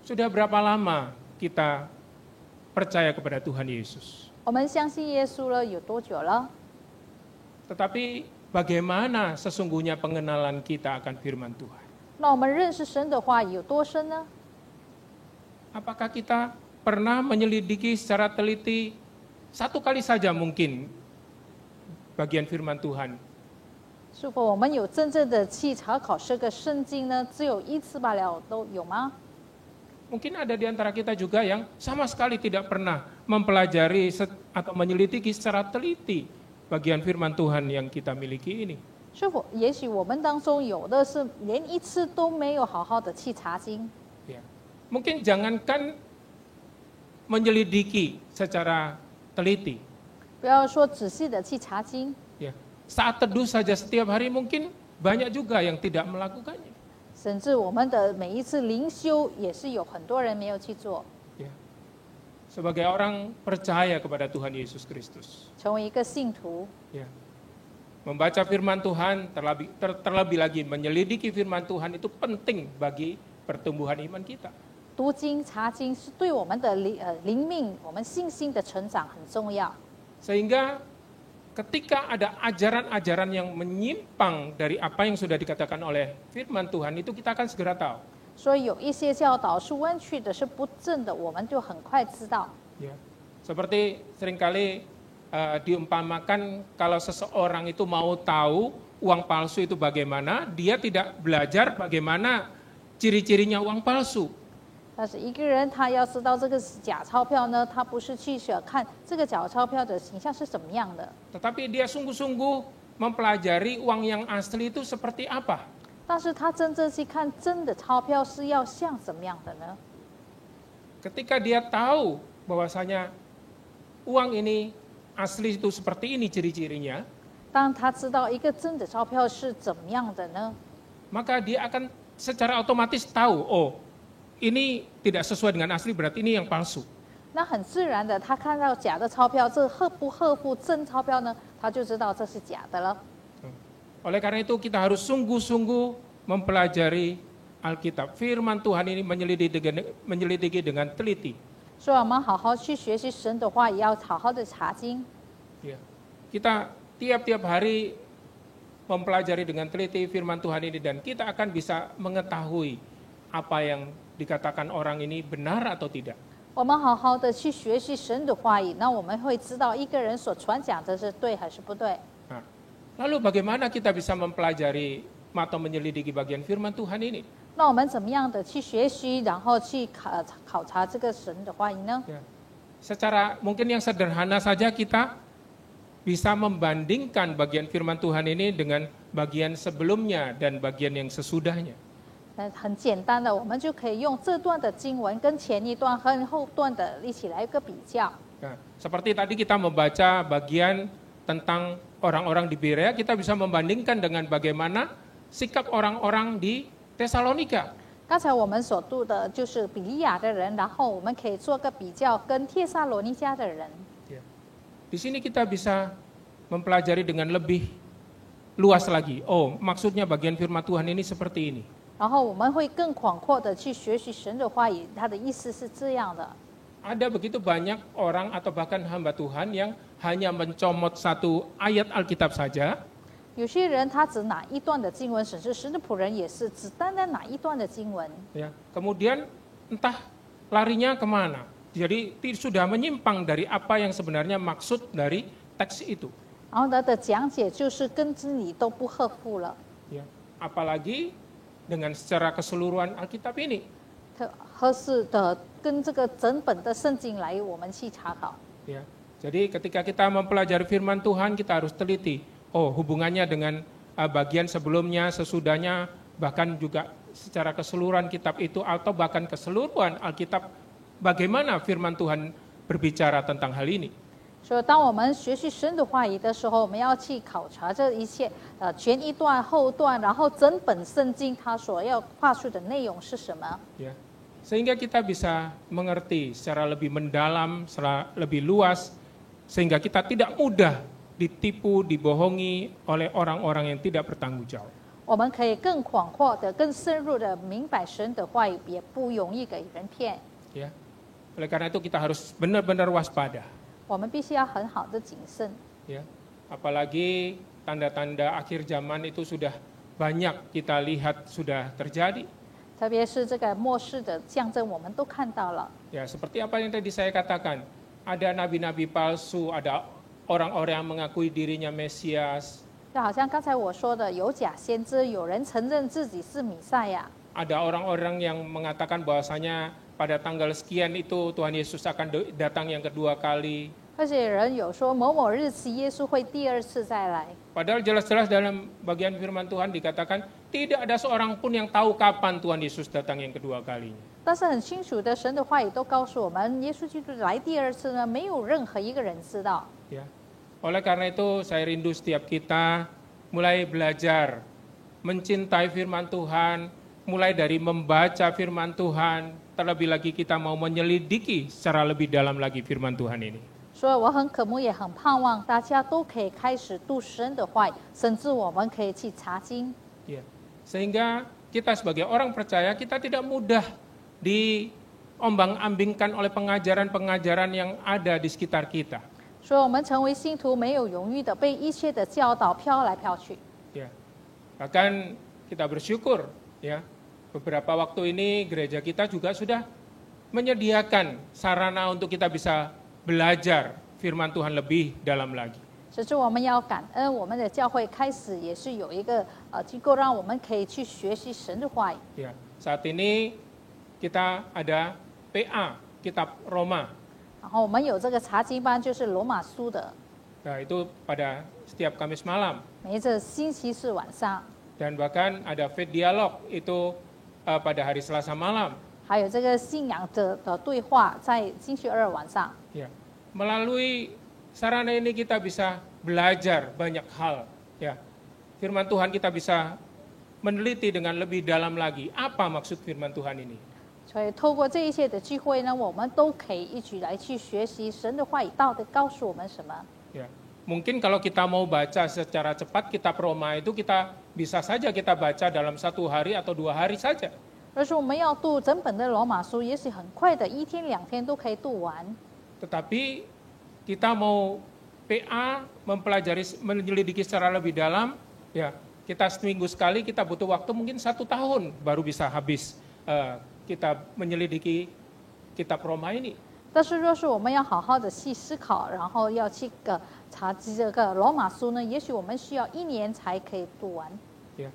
S4: Sudah berapa lama kita percaya kepada Tuhan Yesus?
S5: 我们相信耶稣了有多久了？
S4: Tetapi bagaimana sesungguhnya pengenalan kita akan firman Tuhan.
S5: 那我们认识神的话语有多深呢？
S4: Apakah kita pernah menyelidiki secara teliti satu kali saja mungkin bagian firman Tuhan?
S5: 是否我们有真正的去查考这个圣经呢？只有一次罢了，都有吗？
S4: Mungkin ada di antara kita juga yang sama sekali tidak pernah mempelajari atau menyelidiki secara teliti bagian firman Tuhan yang kita miliki ini.
S5: 是否也许我们当中有的是连一次都没有好好的去查经？
S4: Ya. Mungkin jangankan menyelidiki secara teliti.
S5: 不要说仔细的去查经，
S4: Ya. Saat teduh saja setiap hari mungkin banyak juga yang tidak melakukannya.
S5: 甚至我们的每一次灵修也是有很多人没有去做。
S4: Ya. Sebagai orang percaya kepada Tuhan Yesus Kristus.
S5: 成为一个信徒，
S4: Ya. Membaca firman Tuhan, terlebih lagi menyelidiki firman Tuhan itu penting bagi pertumbuhan iman kita.
S5: 读经查经是对我们的灵命、我们信心的成长很重要。
S4: Sehingga ketika ada ajaran-ajaran yang menyimpang dari apa yang sudah dikatakan oleh firman Tuhan itu kita akan segera tahu.
S5: 所以有一些教导是弯曲的、是不正的，我们就很快知道。
S4: Ya. Seperti seringkali diumpamakan kalau seseorang itu mau tahu uang palsu itu bagaimana, dia tidak belajar bagaimana ciri-cirinya uang palsu.
S5: 但是一个人他要知道这个是假钞票呢，他不是去看这个假钞票的形象是怎么样的，
S4: Tetapi dia sungguh-sungguh mempelajari uang yang asli itu seperti apa.
S5: 但是他真正去看真的钞票是要像怎么样的呢？
S4: Ketika dia tahu bahwasanya uang ini asli itu seperti ini ciri-cirinya,
S5: 当他知道一个真的钞票是怎么样的呢？
S4: maka dia akan secara otomatis tahu, oh ini tidak sesuai dengan asli berarti ini yang palsu.
S5: 那很自然的，他看到假的钞票，这合不合乎真钞票呢？他就知道这是假的了。
S4: Oleh karena itu kita harus sungguh-sungguh mempelajari Alkitab. Firman Tuhan ini menyelidiki dengan teliti.
S5: 所以我们好好去学习神的话，也要好好的查经。
S4: Ya. Kita tiap-tiap hari mempelajari dengan teliti firman Tuhan ini dan kita akan bisa mengetahui apa yang dikatakan orang ini benar atau tidak.
S5: 我们好好的去学习神的话语，那我们会知道一个人所传讲的是对还是不对。
S4: Nah, lalu bagaimana kita bisa mempelajari atau menyelidiki bagian firman Tuhan ini?
S5: 那我们怎么样的去学习，然后去考察这个神的话语呢？
S4: Ya. Secara mungkin yang sederhana saja kita bisa membandingkan bagian firman Tuhan ini dengan bagian sebelumnya dan bagian yang sesudahnya.
S5: 很简单的，我们就可以用这段的经文跟前一段和后段的一起来一个比较。
S4: Nah, seperti tadi kita membaca bagian tentang orang-orang di Berea, kita bisa membandingkan dengan bagaimana sikap orang-orang di Tesalonika.
S5: 刚才我们所读的就是比利亚的人，然后我们可以做个比较，跟帖撒罗尼迦的人。
S4: Ya. Di sini kita bisa mempelajari dengan lebih luas lagi. Oh, maksudnya bagian firman Tuhan ini seperti ini.
S5: 然后我们会更广阔的去学习神的话语，它的意思是这样的。
S4: Ada begitu banyak orang atau bahkan hamba Tuhan yang hanya mencomot satu ayat Alkitab saja,
S5: 有些人他只拿一段的经文，甚至神的仆人也是只单单拿一段的经文，
S4: ya. Kemudian entah larinya kemana. Jadi sudah menyimpang dari apa yang sebenarnya maksud dari teks itu.
S5: 然后他的讲解就是跟真理都不合乎了。
S4: Ya. Apalagi dengan secara keseluruhan Alkitab ini.
S5: 合适的跟这个整本的圣经来我们去查考。
S4: Ya. Jadi ketika kita mempelajari firman Tuhan kita harus teliti. Oh, hubungannya dengan bagian sebelumnya, sesudahnya, bahkan juga secara keseluruhan kitab itu atau bahkan keseluruhan Alkitab bagaimana firman Tuhan berbicara tentang hal ini.
S5: 所以当我们学习神的话语的时候，我们要去考察这一切，前一段、后段，然后整本圣经它所要画出的内容是什么。
S4: Ya. Sehingga kita bisa mengerti secara lebih mendalam, secara lebih luas, sehingga kita tidak mudah ditipu, dibohongi oleh orang-orang yang tidak bertanggung jawab.
S5: 我们可以更广阔的、更深入的明白神的话语，也不容易给人骗。
S4: Ya. Oleh karena itu kita harus benar-benar waspada.
S5: 我们必须要很好的谨慎，
S4: Ya. Apalagi tanda-tanda akhir zaman itu sudah banyak kita lihat sudah terjadi.
S5: 特别是这个末世的象征，我们都看到了。
S4: Ya, seperti apa yang tadi saya katakan, ada nabi-nabi palsu, ada orang-orang yang mengakui dirinya Mesias,
S5: 就好像刚才我说的，有假先知，有人承认自己是弥赛亚，
S4: ada orang-orang yang mengatakan bahwasanya pada tanggal sekian itu Tuhan Yesus akan datang yang kedua kali.
S5: 而且人有说某某日期耶稣会第二次再来。
S4: Padahal jelas-jelas dalam bagian firman Tuhan dikatakan tidak ada seorang pun yang tahu kapan Tuhan Yesus datang yang kedua kalinya.
S5: 但是很清楚的，神的话语都告诉我们，耶稣基督来第二次呢，没有任何一个人知道。
S4: Ya. Oleh karena itu saya rindu setiap kita mulai belajar mencintai firman Tuhan, mulai dari membaca firman Tuhan, terlebih lagi kita mau menyelidiki secara lebih dalam lagi firman Tuhan ini.
S5: 所以我很渴慕，也很盼望大家都可以开始读神的话语，甚至我们可以去查经。
S4: Ya. Sehingga kita sebagai orang percaya kita tidak mudah diombang-ambingkan oleh pengajaran-pengajaran yang ada di sekitar kita.
S5: 所以我们成为信徒没有容易的被一切的教导飘来飘去。
S4: Ya. Bahkan kita bersyukur ya, beberapa waktu ini gereja kita juga sudah menyediakan sarana untuk kita bisa belajar firman Tuhan lebih dalam lagi.
S5: 甚至我们要感恩，我们的教会开始也是有一个机构，让我们可以去学习神的话语。
S4: Ya, saat ini kita ada PA, Kitab Roma.
S5: 然后我们有这个查经班，就是罗马书的，
S4: Nah, itu pada setiap Kamis malam.
S5: 每一个星期四晚上，
S4: Dan bahkan ada Faith Dialog itu pada hari Selasa malam.
S5: 还有这个信仰的对话，在星期二晚上。
S4: Ya. Melalui sarana ini kita bisa belajar banyak hal. Ya. Firman Tuhan kita bisa meneliti dengan lebih dalam lagi. Apa maksud firman Tuhan ini?
S5: 所以透过这一切的机会呢，我们都可以一起来去学习神的话语到底告诉我们什么。
S4: Ya. Mungkin kalau kita mau baca secara cepat kitab Roma itu kita bisa saja kita baca dalam 1 hari atau 2 hari saja.
S5: 而是我们要读整本的罗马书，也许很快的1天2天都可以读完。
S4: Tetapi kita mau PA mempelajari, menyelidiki secara lebih dalam, ya kita seminggu sekali kita butuh waktu mungkin 1 tahun baru bisa habis kita menyelidiki kitab Roma ini.
S5: 但是若是我们要好好的去思考，然后要去查这个罗马书呢，也许我们需要1年才可以读完。
S4: Ya.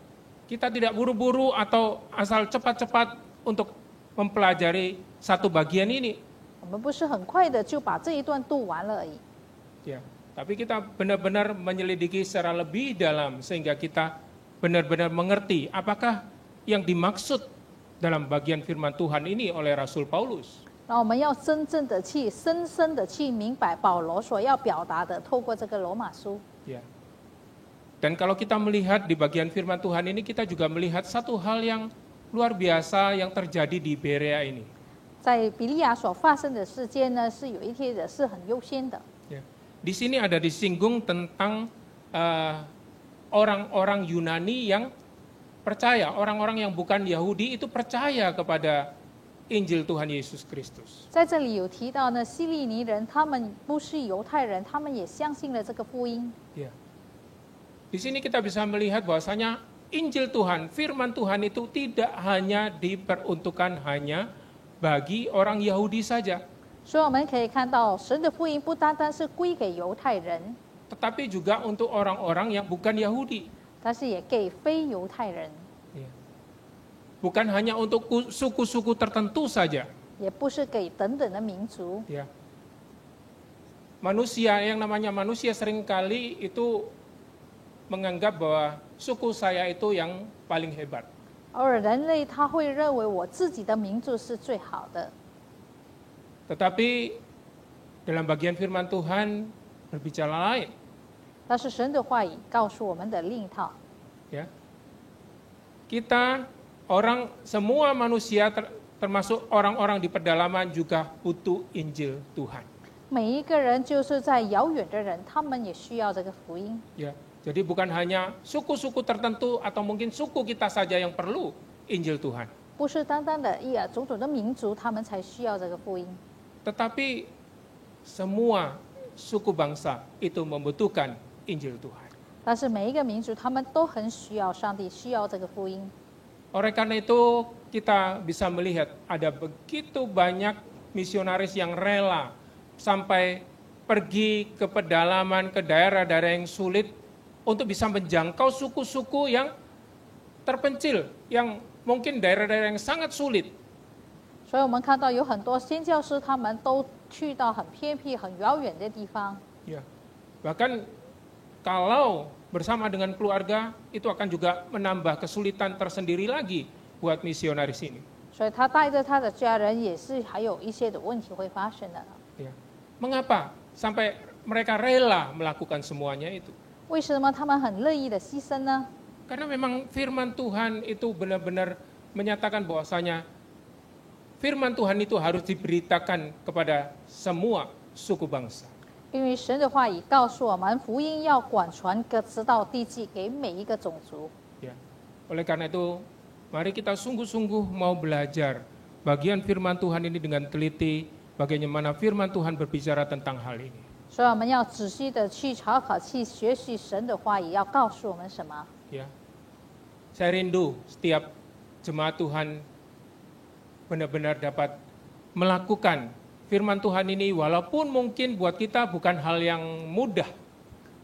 S4: Kita tidak buru-buru atau asal cepat-cepat untuk mempelajari satu bagian ini.
S5: 我们不是很快的就把这一段读完了而已，
S4: Ya. Tapi kita benar-benar menyelidiki secara lebih dalam sehingga kita benar-benar mengerti apakah yang dimaksud dalam bagian firman Tuhan ini oleh Rasul Paulus.
S5: 然后我们要真正的去深深的去明白保罗所要表达的，透过这个罗马书。
S4: Ya. Dan kalau kita melihat di bagian firman Tuhan ini, kita juga melihat satu hal yang luar biasa yang terjadi di Berea ini.
S5: 在比利亚所发生的事件呢，是有一些的是很优先的。
S4: Ya. Di sini ada disinggung tentang orang-orang Yunani yang percaya, orang-orang yang bukan Yahudi itu percaya kepada Injil Tuhan Yesus Kristus.
S5: 在这里有提到呢，希利尼人他们不是犹太人，他们也相信了这个福音。
S4: Ya. Di sini kita bisa melihat bahwasanya Injil Tuhan, firman Tuhan itu tidak hanya diperuntukkan hanya bagi orang Yahudi saja,
S5: 所以我们可以看到，神的福音不单单是归给犹太人，
S4: tetapi juga untuk orang-orang yang bukan Yahudi.
S5: 但是也给非犹太人，
S4: Ya. Bukan hanya untuk suku-suku tertentu saja.
S5: 也不是给等等的民族。
S4: Ya. Manusia, yang namanya manusia seringkali itu menganggap bahwa suku saya itu yang paling hebat.
S5: 而人类他会认为我自己的民族是最好的，
S4: Tetapi dalam bagian firman Tuhan berbicara lain.
S5: 但是神的话语告诉我们的另一套。
S4: Ya. Kita orang, semua manusia termasuk orang-orang di pedalaman juga butuh Injil Tuhan.
S5: 每一个人就是在遥远的人，他们也需要这个福音。
S4: Ya. Jadi bukan hanya suku-suku tertentu atau mungkin suku kita saja yang perlu Injil Tuhan.
S5: 不是单单的种种的民族，他们才需要这个福音，
S4: Tetapi semua suku bangsa itu membutuhkan Injil Tuhan.
S5: 但是每一个民族他们都很需要上帝，需要这个福音。
S4: Oleh karena itu kita bisa melihat ada begitu banyak misionaris yang rela sampai pergi ke pedalaman, ke daerah-daerah yang sulit untuk bisa menjangkau suku-suku yang terpencil, yang mungkin daerah-daerah yang sangat sulit.
S5: 所以我们看到有很多宣教师，他们都去到很偏僻、很遥远的地方。
S4: Ya, bahkan kalau bersama dengan keluarga itu akan juga menambah kesulitan tersendiri lagi buat misionaris ini.
S5: 所以他带着他的家人，也是还有一些的问题会发生的。
S4: Ya. Mengapa sampai mereka rela melakukan semuanya itu?
S5: 为什么他们很乐意的牺牲呢？
S4: Karena memang firman Tuhan itu benar-benar menyatakan bahwasanya firman Tuhan itu harus diberitakan kepada semua suku bangsa.
S5: 因为神的话语告诉我们，福音要广传直到地极，给每一个种族。
S4: Ya. Oleh karena itu, mari kita sungguh-sungguh mau belajar bagian firman Tuhan ini dengan teliti, bagaimana firman Tuhan berbicara tentang hal ini.
S5: 所以我们要仔细的去查考、去学习神的话语，要告诉我们什么？
S4: Ya. Saya rindu setiap jemaat Tuhan benar-benar dapat melakukan firman Tuhan ini, walaupun mungkin buat kita bukan hal yang mudah.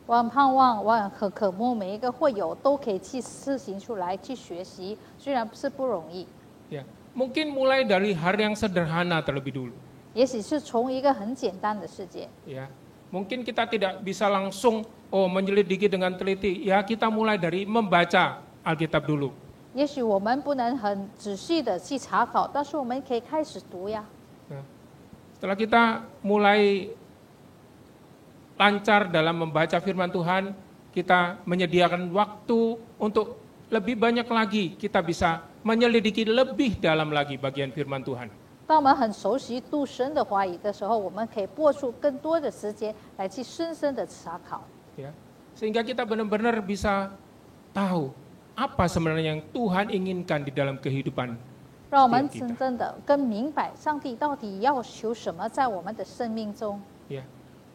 S5: 我很盼望，我很渴慕每一个会友都可以去施行出来，去学习，虽然是不容易，
S4: Ya, mungkin mulai dari hal yang sederhana terlebih dulu.
S5: 也许是从一个很简单的事件。
S4: Ya, mungkin kita tidak bisa langsung menyelidiki dengan teliti. Ya, kita mulai dari membaca Alkitab dulu.
S5: 也许我们不能很仔细的去查考，但是我们可以开始读呀。
S4: Nah, setelah kita mulai lancar dalam membaca firman Tuhan, kita menyediakan waktu untuk lebih banyak lagi kita bisa menyelidiki lebih dalam lagi bagian firman Tuhan.
S5: 当我们很熟悉读神的话语的时候，我们可以拨出更多的时间来去深深的查考，
S4: Ya, sehingga kita benar-benar bisa tahu apa sebenarnya yang Tuhan inginkan di dalam kehidupan
S5: 让我们真正的更明白上帝到底要求什么在我们的生命中。
S4: Ya,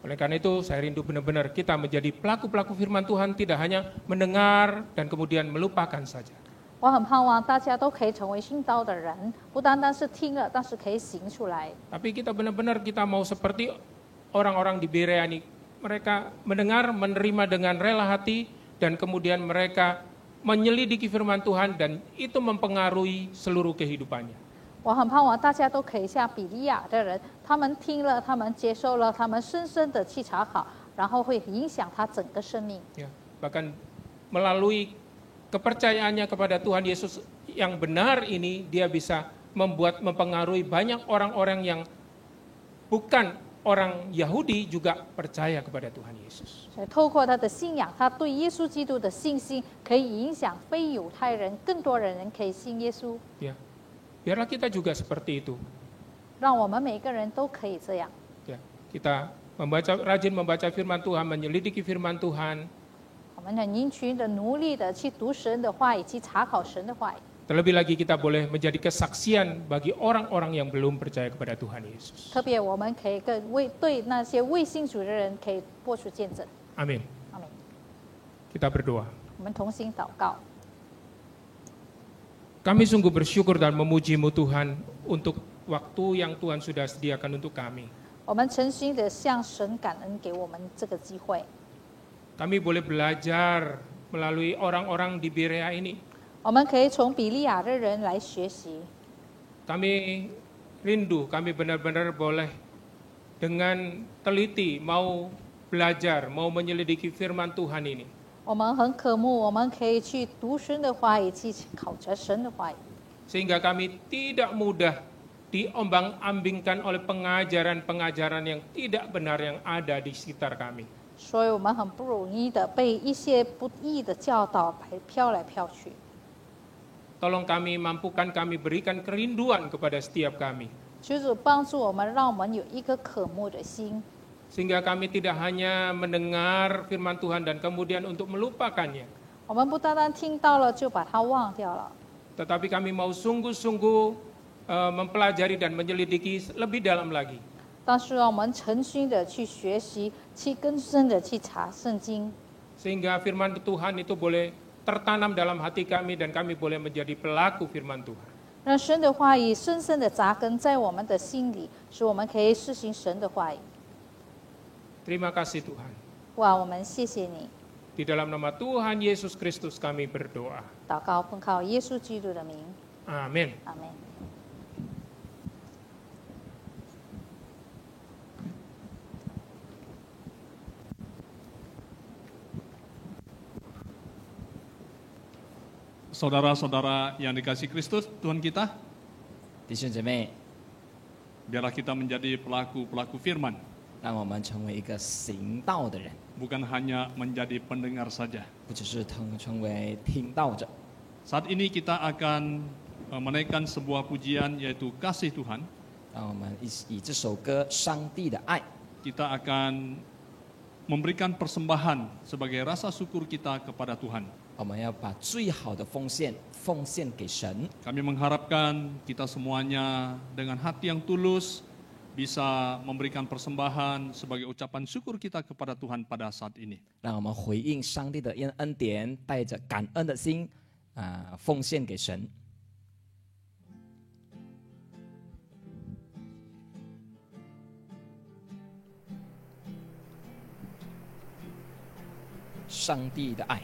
S4: oleh karena itu saya rindu benar-benar kita menjadi pelaku-pelaku firman Tuhan, tidak hanya mendengar dan kemudian melupakan saja.
S5: 我很盼望大家都可以成为信道的人，不单单是听了，但是可以行出来。
S4: Tapi kita benar-benar kita mau seperti orang-orang di Berea ini. Mereka mendengar, menerima dengan rela hati, dan kemudian mereka menyelidiki firman Tuhan, dan itu mempengaruhi seluruh kehidupannya.
S5: 我很盼望大家都可以像比利亚的人，他们听了，他们接受了，他们深深的去查考，然后会影响他整个生命。
S4: Ya, bahkan melalui kepercayaannya kepada Tuhan Yesus yang benar ini, dia bisa mempengaruhi banyak orang-orang yang bukan orang Yahudi juga percaya kepada Tuhan Yesus.
S5: 所以透过他的信仰，他对耶稣基督的信心，可以影响非犹太人，更多人可以信耶稣。
S4: Ya, biarlah kita juga seperti itu.
S5: 让我们每个人都可以这样。
S4: Ya, kita rajin membaca firman Tuhan, menyelidiki firman Tuhan.
S5: 我们很殷勤的、努力的去读神的话语，去查考神的话语。
S4: Terlebih lagi kita boleh menjadi kesaksian bagi orang-orang yang belum percaya kepada Tuhan Yesus.
S5: 特别我们可以对那些未信主的人，可以播出见证。
S4: Amin.
S5: 阿门。
S4: Kita berdoa.
S5: 我们同心祷告。
S4: Kami sungguh bersyukur dan memuji-Mu Tuhan untuk waktu yang Tuhan sudah sediakan untuk kami.
S5: 我们诚心的向神感恩，给我们这个机会。
S4: Kami boleh belajar melalui orang-orang di Berea ini.
S5: 我们可以从比利亚的人来学习。
S4: Kami rindu, kami benar-benar boleh dengan teliti mau belajar, mau menyelidiki firman Tuhan ini.
S5: 我们很渴慕，我们可以去读神的话语，去考察神的话语，
S4: Sehingga kami tidak mudah diombang-ambingkan oleh pengajaran-pengajaran yang tidak benar yang ada di sekitar kami.
S5: 所以我们很不容易的被一些不义的教导飘来飘去。
S4: Tolong kami, mampukan kami, berikan kerinduan kepada setiap kami.
S5: 求主帮助我们，让我们有一颗渴慕的心，
S4: Sehingga kami tidak hanya mendengar firman Tuhan dan kemudian untuk melupakannya.
S5: 我们不单单听到了就把它忘掉了，
S4: Tetapi kami mau sungguh-sungguh mempelajari dan menyelidiki lebih dalam lagi.
S5: 但是让我们诚心的去学习，去更深的去查圣经，
S4: sehingga firman Tuhan itu boleh tertanam dalam hati kami dan kami boleh menjadi pelaku firman Tuhan.
S5: 让神的话语深深的扎根在我们的心里，使我们可以实行神的话语。
S4: Terima kasih Tuhan.
S5: 哇，我们谢谢你，
S4: Di dalam nama Tuhan Yesus Kristus kami berdoa.
S5: 祷告奉靠耶稣基督的名，
S4: Amin.
S5: 阿门。
S1: Saudara-saudara yang dikasihi Kristus, Tuhan kita,
S3: 弟兄姐妹，
S1: biarlah kita menjadi pelaku-pelaku firman,
S3: 让我们成为一个行道的人，
S1: bukan hanya menjadi pendengar saja.
S3: 不只是成为听道者。
S1: Saat ini kita akan menaikkan sebuah pujian yaitu Kasih Tuhan.
S3: 让我们以这首歌《上帝的爱》，
S1: Kita akan memberikan persembahan sebagai rasa syukur kita kepada Tuhan.
S3: 我们要把最好的奉献奉献给神。
S1: Kami mengharapkan kita semuanya dengan hati yang tulus bisa memberikan persembahan sebagai ucapan syukur kita kepada Tuhan pada saat ini.
S3: 让我们回应上帝的恩典，带着感恩的心，奉献给神。上帝的爱。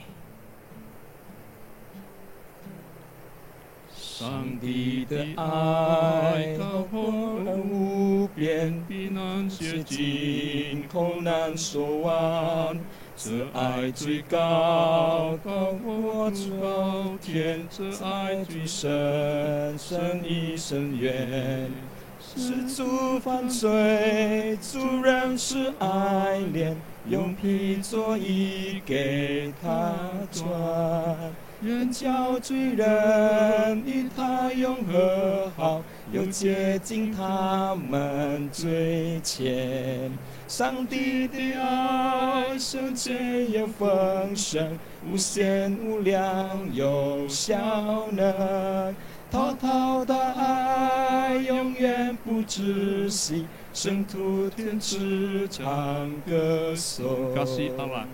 S3: 上帝的爱高阔而无边，
S1: 避难
S3: 接近口难说完。这爱最高，高过高天；这爱最深，深亦深远。是主犯罪，主人是爱怜，用皮作衣给他穿。 愿叫罪人与他永和好，又接近他们最前。上帝的爱圣洁又丰盛，无限无量有效能。滔滔的爱永远不止息，圣徒天使唱歌颂。
S1: Kasih Allah.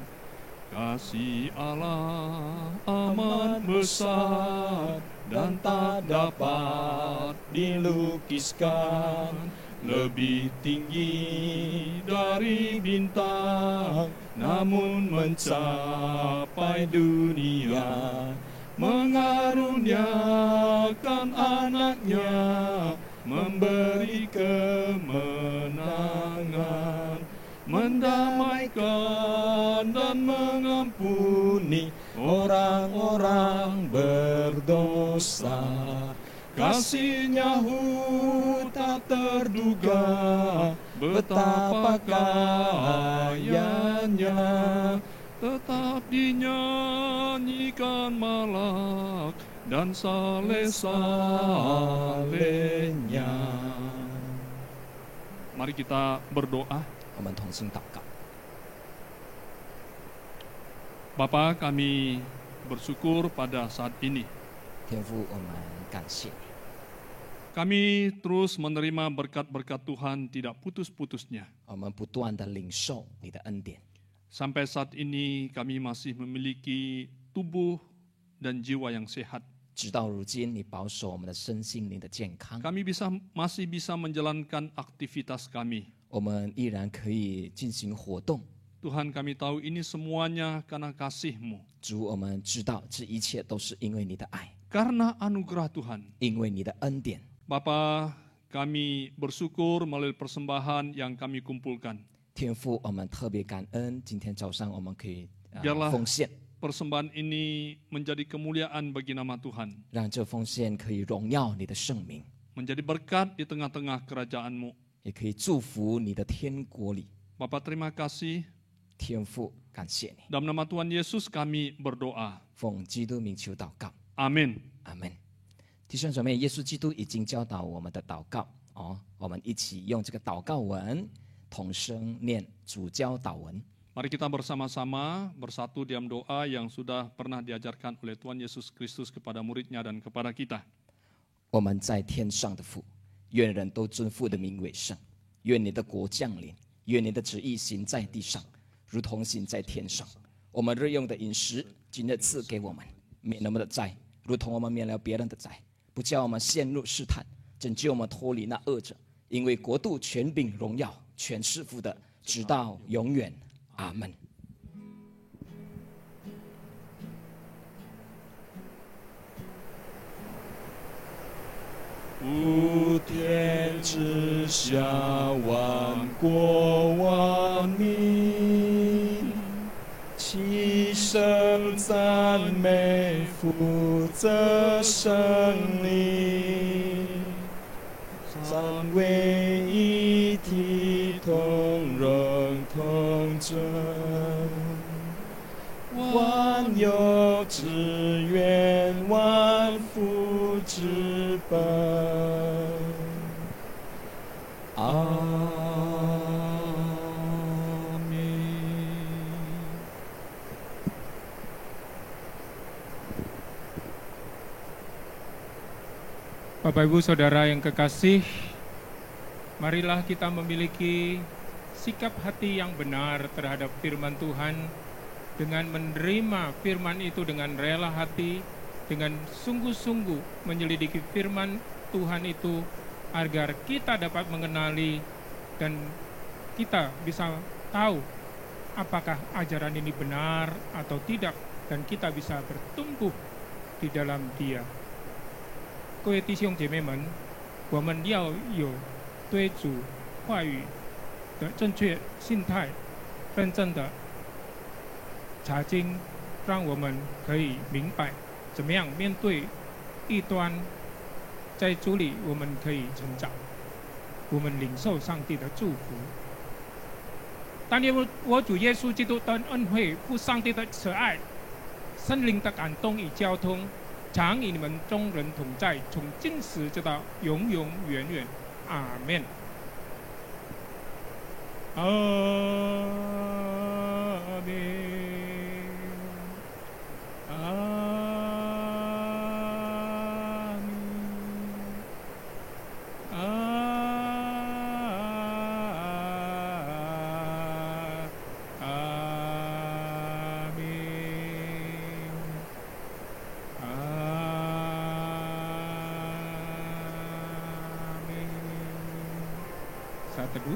S1: Kasih Allah amat besar dan tak dapat dilukiskan, lebih tinggi dari bintang, namun mencapai dunia, mengaruniakan anaknya, memberi kemenangan, mendamaikan dan mengampuni orang-orang berdosa. Kasih-Nya tak terduga, betapa kayanya, tetap dinyanyikan malak dan saleh-salehnya. Mari kita berdoa.
S3: 我们同心祷告。
S1: Bapa, kami bersyukur pada saat ini.
S3: 天父，我们感谢你，
S1: Kami terus menerima berkat-berkat Tuhan tidak putus-putusnya.
S3: 我们不断的领受你的恩典。
S1: Sampai saat ini kami masih memiliki tubuh dan jiwa yang sehat.
S3: 直到如今，你保守我们的身心灵的健康，
S1: Kami masih bisa menjalankan aktivitas kami.
S3: 我们依然可以进行活动。
S1: Tuhan, kami tahu ini semuanya karena kasih-Mu.
S3: 主，我们知道这一切都是因为你的爱，
S1: Karena anugerah Tuhan.
S3: 因为你的恩典。
S1: Bapa, kami bersyukur melalui persembahan yang kami kumpulkan.
S3: 天父，我们特别感恩，今天早上我们可以
S1: Biarlah
S3: 奉献，
S1: persembahan ini menjadi kemuliaan bagi nama Tuhan.
S3: 让这奉献可以荣耀你的圣名，
S1: Menjadi berkat di tengah-tengah kerajaan-Mu.
S3: 也可以祝福你的天国里。
S1: Bapa, terima kasih.
S3: 天父，感谢你，
S1: Dalam nama Tuhan Yesus kami berdoa.
S3: 奉基督名求祷告，
S1: Amin.
S3: 阿门。弟兄姊妹，耶稣基督已经教导我们的祷告哦，我们一起用这个祷告文同声念主教祷文。
S1: Mari kita bersama-sama bersatu dalam doa yang sudah pernah diajarkan oleh Tuhan Yesus Kristus kepada murid-Nya dan kepada kita.
S3: 我们在天上的父，愿人都尊父的名为圣。愿你的国降临，愿你的旨意行在地上，如同行在天上。我们日用的饮食，今日赐给我们，免我们的债，如同我们免了别人的债，不叫我们陷入试探，拯救我们脱离那恶者。因为国度、权柄、荣耀，全是父的，直到永远。阿门。
S6: 普天之下，万国万民，齐声赞美父子圣灵，三位一体，同荣同尊，万有之源，万福之本。阿门。
S4: Bapak Ibu Saudara yang kekasih, marilah kita memiliki sikap hati yang benar terhadap firman Tuhan, dengan menerima firman itu dengan rela hati, dengan sungguh-sungguh menyelidiki firman Tuhan itu, agar kita dapat mengenali dan kita bisa tahu apakah ajaran ini benar atau tidak, dan kita bisa bertumbuh di dalam Dia. 各位弟兄姐妹们，我们要有对主话语的正确心态，认真的查经，让我们可以明白怎么样面对异端。在主里我们可以成长，我们领受上帝的祝福。但愿我主耶稣基督的恩惠、父上帝的慈爱、圣灵的感动与交通，常与你们众人同在，从今时直到永永远远。阿们。阿们。Saat teduh.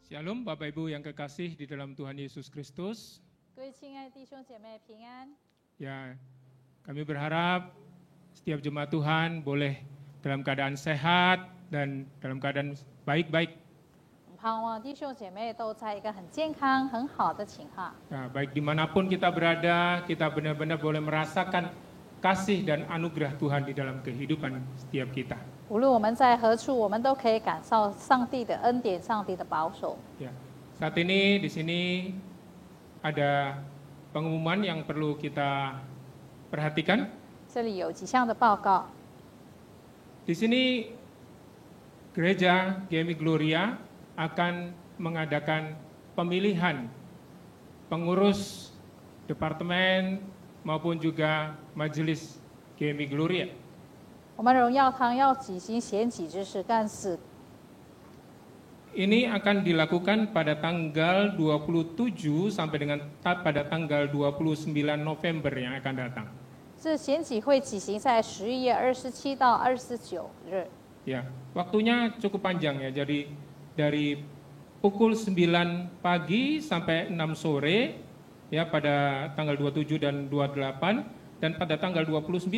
S4: Shalom Bapak Ibu yang kekasih di dalam Tuhan Yesus Kristus.
S5: 各位亲爱的弟兄姐妹平安。
S4: Ya, kami berharap setiap jemaat Tuhan boleh dalam keadaan sehat, dan dalam keadaan baik-baik.
S5: 盼望弟兄姐妹都在一个很健康、很好的情况。
S4: Nah, baik dimanapun kita berada, kita benar-benar boleh merasakan kasih dan anugerah Tuhan di dalam kehidupan setiap kita.
S5: 无论我们在何处，我们都可以感受上帝的恩典、上帝的保守。
S4: Ya, saat ini di sini ada pengumuman yang perlu kita perhatikan.
S5: 这里有几项的报告。
S4: Di sini gereja GMI Gloria akan mengadakan pemilihan pengurus departemen maupun juga majelis GMI Gloria.
S5: 我们荣耀堂要举行选举知识干事，
S4: Ini akan dilakukan pada tanggal 27 sampai dengan pada tanggal 29 November yang akan datang.
S5: 这选举会举行在11月27到29日。
S4: Ya, waktunya cukup panjang ya. Jadi dari pukul 9 pagi sampai 6 sore ya pada tanggal 27 dan 28 dan pada tanggal 29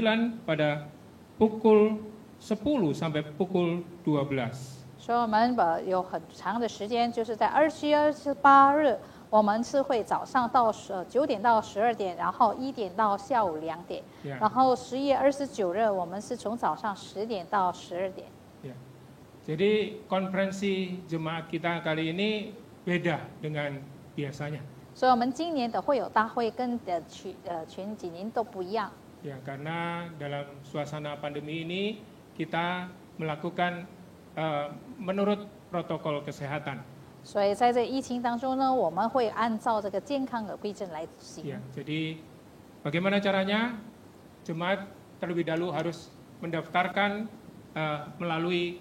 S4: pada pukul 10 sampai pukul 12.
S5: 所以我们有很长的时间，就是在21月28日，我们是会早上到9点到12点，然后1点到下午2点，
S4: Ya.
S5: 然后11月29日我们是从早上10点到12点。
S4: Ya. Jadi konferensi jemaat kita kali ini beda dengan biasanya.
S5: 所以我们今年的会友大会跟前几年都不一样。
S4: Ya, karena dalam suasana pandemi ini kita melakukan menurut protokol kesehatan.
S5: 所以在这疫情当中呢，我们会按照这个健康的规则来执行。
S4: Ya, jadi bagaimana caranya? Jemaat terlebih dahulu harus mendaftarkan melalui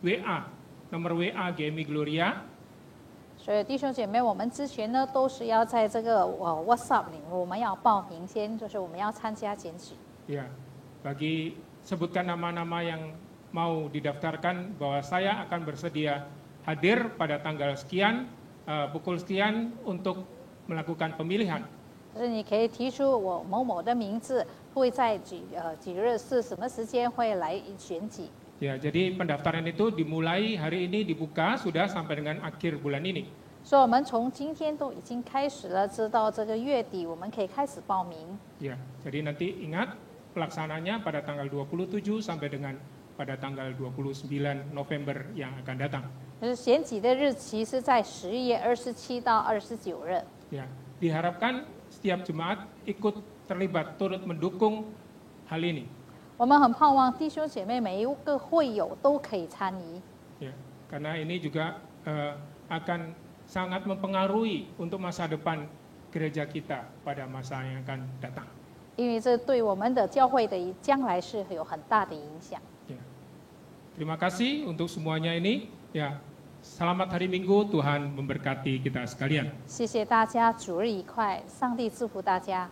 S4: WA, nomor WA GMI Gloria.
S5: 所以弟兄姐妹，我们之前呢都是要在这个WhatsApp 里，我们要报名先，就是我们要参加检举。
S4: Ya, bagi sebutkan nama-nama yang mau didaftarkan bahwa saya akan bersedia hadir pada tanggal sekian, pukul sekian untuk melakukan pemilihan.
S5: 就是你可以提出我某某的名字，会在几日是什么时间会来选举。
S4: Ya, jadi pendaftaran itu dimulai hari ini dibuka sudah sampai dengan akhir bulan ini.
S5: 所以我们从今天都已经开始了，直到这个月底，我们可以开始报名。
S4: Ya, jadi nanti ingat pelaksananya pada tanggal 27 sampai dengan pada tanggal 29 November yang akan datang.
S5: 就是选举的日期是在11月27到29日。
S4: Ya, diharapkan setiap jemaat ikut terlibat turut mendukung hal ini.
S5: 我们很盼望弟兄姐妹每一个会友都可以参与，
S4: Ya, karena ini juga akan sangat mempengaruhi untuk masa depan gereja kita pada masa yang akan datang.
S5: 因为这对我们的教会的将来是有很大的影响。
S4: Ya. Terima kasih untuk semuanya ini. Ya, selamat hari Minggu, Tuhan memberkati kita sekalian.
S5: 谢谢大家，主日愉快，上帝祝福大家。